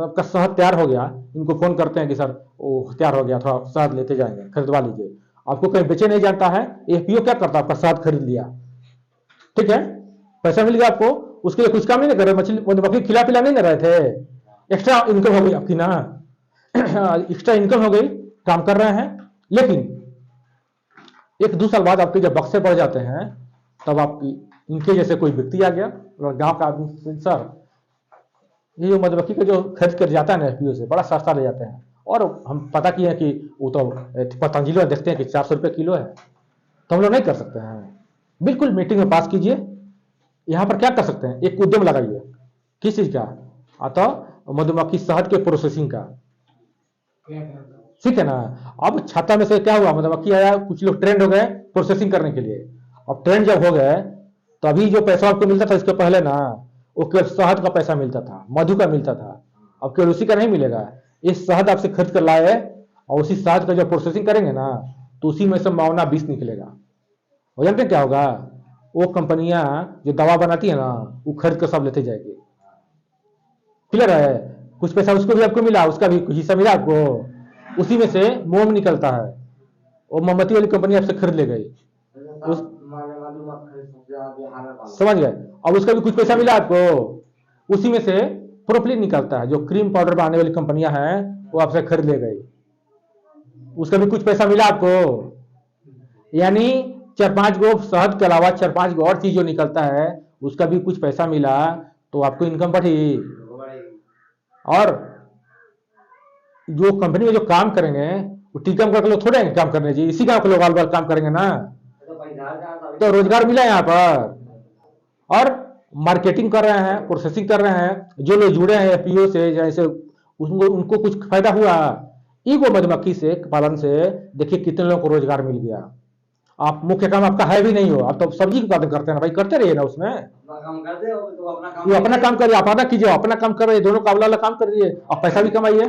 आपका शहद तैयार हो गया, इनको फोन करते हैं कि सर वो तैयार हो गया, थोड़ा शहद लेते जाएंगे, खरीदवा लीजिए। आपको कहीं बेचे नहीं जानता है, एफपीओ क्या करता है, आपका शहद खरीद लिया, ठीक है, पैसा मिल गया आपको, उसके लिए कुछ काम नहीं कर रहे, मधुमक्खी खिला पिला नहीं रहे थे, एक्स्ट्रा इनकम हो गई आपकी ना, एक्स्ट्रा इनकम हो गई, काम कर रहे हैं। लेकिन 1-2 साल बाद आपके जब बक्से बढ़ जाते हैं, तब आपकी इनके जैसे कोई व्यक्ति आ गया और गांव का आदमी, सर ये जो मधुमक्खी का जो खरीद कर जाता है ना एफपीओ से, बड़ा सस्ता ले जाते हैं, और हम पता किए हैं कि वो तो पतंजलि में देखते हैं कि 400 रुपये किलो है, तो हम लोग नहीं कर सकते हैं। बिल्कुल मीटिंग में पास कीजिए। यहाँ पर क्या कर सकते हैं, एक उद्यम लगाइए, किस चीज का, अतः मधुमक्खी शहद के प्रोसेसिंग का, ठीक है ना। अब छाता में से क्या हुआ, मधुमक्खी आया, कुछ लोग ट्रेंड हो गए प्रोसेसिंग करने के लिए। अब ट्रेंड जब हो गए, तो अभी जो पैसा आपको मिलता था इसके पहले ना, वो केवल शहद का पैसा मिलता था, मधु का मिलता था, अब केवल उसी का नहीं मिलेगा। इस शहद आपसे खरीद कर लाए और उसी शहद का जब प्रोसेसिंग करेंगे ना, तो उसी में से मावना 20 निकलेगा। और जानते क्या होगा, वो कंपनियां जो दवा बनाती है ना, वो खरीद कर सब लेते जाएगी, क्लियर है। कुछ पैसा उसको भी आपको मिला, उसका भी कुछ हिस्सा मिला आपको, उसी में से मोम निकलता है, वो मोमबत्ती वाली कंपनी आपसे खरीद ले गई, समझ गए। अब उसका भी कुछ पैसा मिला आपको, उसी में से प्रोपलीन निकलता है, जो क्रीम पाउडर बनाने वाली कंपनियां हैं वो आपसे खरीद ले गई, उसका भी कुछ पैसा मिला आपको। यानी 4-5 गो शहद के अलावा 4-5 गो और चीज जो निकलता है, उसका भी कुछ पैसा मिला, तो आपको इनकम बढ़ी। और जो कंपनी में जो काम करेंगे वो टीकम करके लोग थोड़े काम करने चाहिए, इसी काम के लोग बाल बाल काम करेंगे ना, तो रोजगार मिला यहाँ पर। और मार्केटिंग कर रहे हैं, प्रोसेसिंग कर रहे हैं, जो लोग जुड़े हैं एफपीओ से, जैसे उनको कुछ फायदा हुआ। ईगो मधुमक्खी से पालन से देखिए कितने लोगों को रोजगार मिल गया। आप मुख्य काम आपका है भी नहीं हो, आप तो सब्जी की उत्पादन करते हैं ना भाई, करते रहिए ना उसमें, वो अपना काम करिए, आप अपना कीजिए, अपना काम कर रहे, दोनों का अगला काम करिए, आप पैसा भी कमाइए,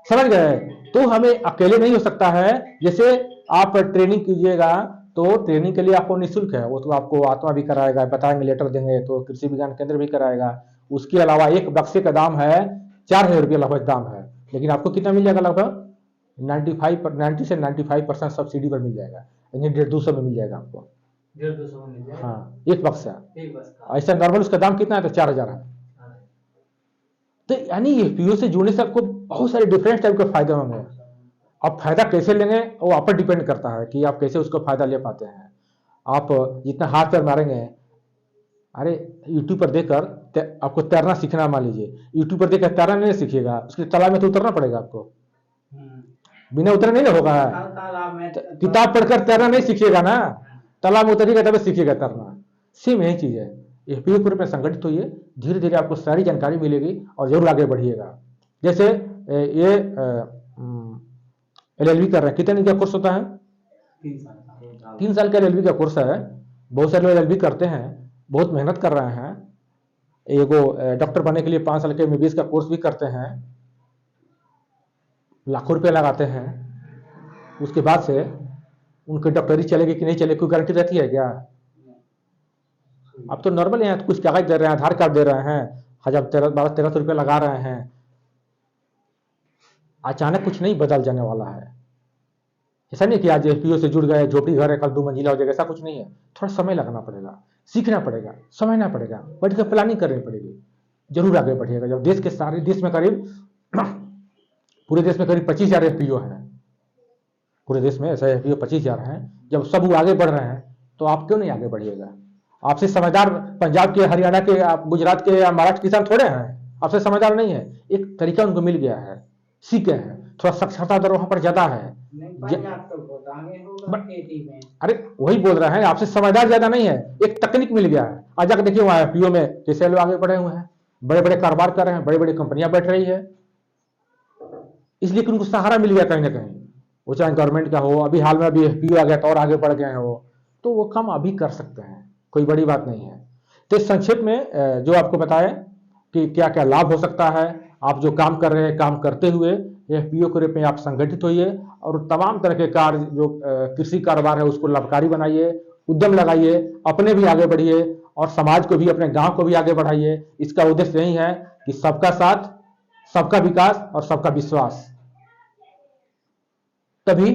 समझ गए। तो हमें अकेले नहीं हो सकता है। जैसे आप ट्रेनिंग कीजिएगा तो ट्रेनिंग के लिए आपको निःशुल्क है, वो तो आपको आत्मा भी कराएगा, बताएंगे, लेटर देंगे, तो कृषि विज्ञान केंद्र भी कराएगा। उसके अलावा एक बक्से का दाम है 4,000 रुपये लगभग दाम है, लेकिन आपको कितना मिल जाएगा, लगभग 90 से 95% सब्सिडी पर मिल जाएगा, यानी 150-200 में मिल जाएगा आपको, 150-200 में मिल जाएगा। हाँ, एक बक्सा। एक बस का। ऐसा नॉर्मल उसका दाम कितना है, तो 4,000 है। तो यानी एफपीओ से जुड़ने से आपको बहुत सारे डिफरेंट टाइप के फायदे होंगे। आप फायदा कैसे लेंगे वो आप पर डिपेंड करता है कि आप कैसे उसको फायदा ले पाते हैं। आप जितना हाथ पैर मारेंगे अरे यूट्यूब पर देखकर आपको तैरना सीखना, मान लीजिए यूट्यूब पर देखकर तैरना नहीं सीखिएगा, उसके तालाब में तो उतरना पड़ेगा आपको, बिना उतरे नहीं होगा। तालाब में किताब पढ़कर तैरना नहीं सीखिएगा ना, तालाब में उतरिएगा तब सीखिएगा तैरना। सेम यही चीज है, एफपीओ के रूप में संगठित होइए, धीरे धीरे आपको सारी जानकारी मिलेगी और जरूर आगे बढ़िएगा। जैसे ये एलएलबी कर रहे हैं, कितने दिन का कोर्स होता है? 3 साल का एलएलबी का कोर्स है। बहुत सारे लोग एलएलबी करते हैं, बहुत मेहनत कर रहे हैं, एगो डॉक्टर बनने के लिए 5 साल के एमबीबीएस का कोर्स भी करते हैं, लाखों रुपए लगाते हैं। उसके बाद से उनकी डॉक्टरी चलेगी कि नहीं चलेगी कोई गारंटी रहती है क्या? अब तो नॉर्मल है, कुछ कागज दे रहे हैं, आधार कार्ड दे रहे हैं, 1300 रुपये लगा रहे हैं, अचानक कुछ नहीं बदल जाने वाला है। ऐसा नहीं कि आज एफपीओ से जुड़ गए, झोपड़ी घर है, कल 2 मंजिला हो जाएगा, ऐसा कुछ नहीं है। थोड़ा समय लगना पड़ेगा, सीखना पड़ेगा, समझना पड़ेगा, बैठ कर प्लानिंग करनी पड़ेगी, जरूर आगे बढ़िएगा। जब देश के सारे देश में करीब पूरे देश में करीब 25,000 एफपीओ हैं, पूरे देश में ऐसे एफपीओ 25,000 हैं। जब सब वो आगे बढ़ रहे हैं तो आप क्यों नहीं आगे बढ़िएगा? आपसे समझदार पंजाब के, हरियाणा के, आप गुजरात के या महाराष्ट्र किसान थोड़े हैं, आपसे समझदार नहीं है। एक तरीका उनको मिल गया है, सीखे हैं, थोड़ा साक्षरता दर वहां पर ज्यादा है। अरे वही बोल रहे हैं, आपसे समझदार ज्यादा नहीं है, एक तकनीक मिल गया है। आज जाकर देखिए वहां एफपीओ में कैसे लोग आगे बढ़े हुए हैं, बड़े बड़े कारोबार कर रहे हैं, बड़ी बड़ी कंपनियां बैठ रही है, इसलिए कि उनको सहारा मिल गया कहीं ना कहीं, वो चाहे गवर्नमेंट का हो। अभी हाल में अभी एफपीओ आ गया तो और आगे बढ़ गए हो, तो वो काम अभी कर सकते हैं, कोई बड़ी बात नहीं है। तो संक्षेप में जो आपको बताया कि क्या क्या लाभ हो सकता है, आप जो काम कर रहे हैं, काम करते हुए एफपीओ के रूप में आप संगठित होइए और तमाम तरह के कार्य जो कृषि कारोबार है उसको लाभकारी बनाइए, उद्यम लगाइए, अपने भी आगे बढ़िए और समाज को भी, अपने गांव को भी आगे बढ़ाइए। इसका उद्देश्य यही है कि सबका साथ, सबका विकास और सबका विश्वास, तभी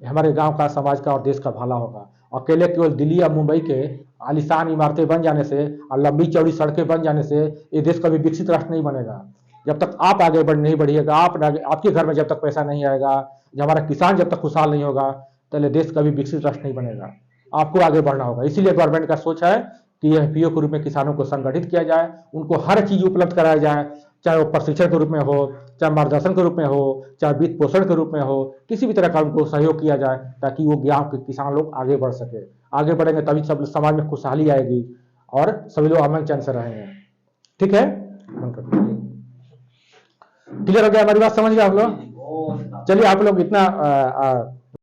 हमारे गांव का, समाज का और देश का भला होगा। अकेले केवल दिल्ली या मुंबई के आलीशान इमारतें बन जाने से और लंबी चौड़ी सड़कें बन जाने से ये देश कभी विकसित राष्ट्र नहीं बनेगा। जब तक आप आगे नहीं बढ़िएगा, आपके घर में जब तक पैसा नहीं आएगा, जब हमारा किसान जब तक खुशहाल नहीं होगा, तो देश कभी विकसित राष्ट्र नहीं बनेगा। आपको आगे बढ़ना होगा। इसीलिए गवर्नमेंट का सोच है कि एफपीओ के रूप में किसानों को संगठित किया जाए, उनको हर चीज उपलब्ध कराया जाए, चाहे वो प्रशिक्षण के रूप में हो, चाहे मार्गदर्शन के रूप में हो, चाहे वित्त पोषण के रूप में हो, किसी भी तरह का उनको सहयोग किया जाए ताकि वो गांव के किसान लोग आगे बढ़ सके। आगे बढ़ेंगे तभी सब समाज में खुशहाली आएगी और सभी लोग अमन चैन से रहेंगे। ठीक है, क्लियर हो गया? हमारी बात समझ गए आप लोग? चलिए, आप लोग इतना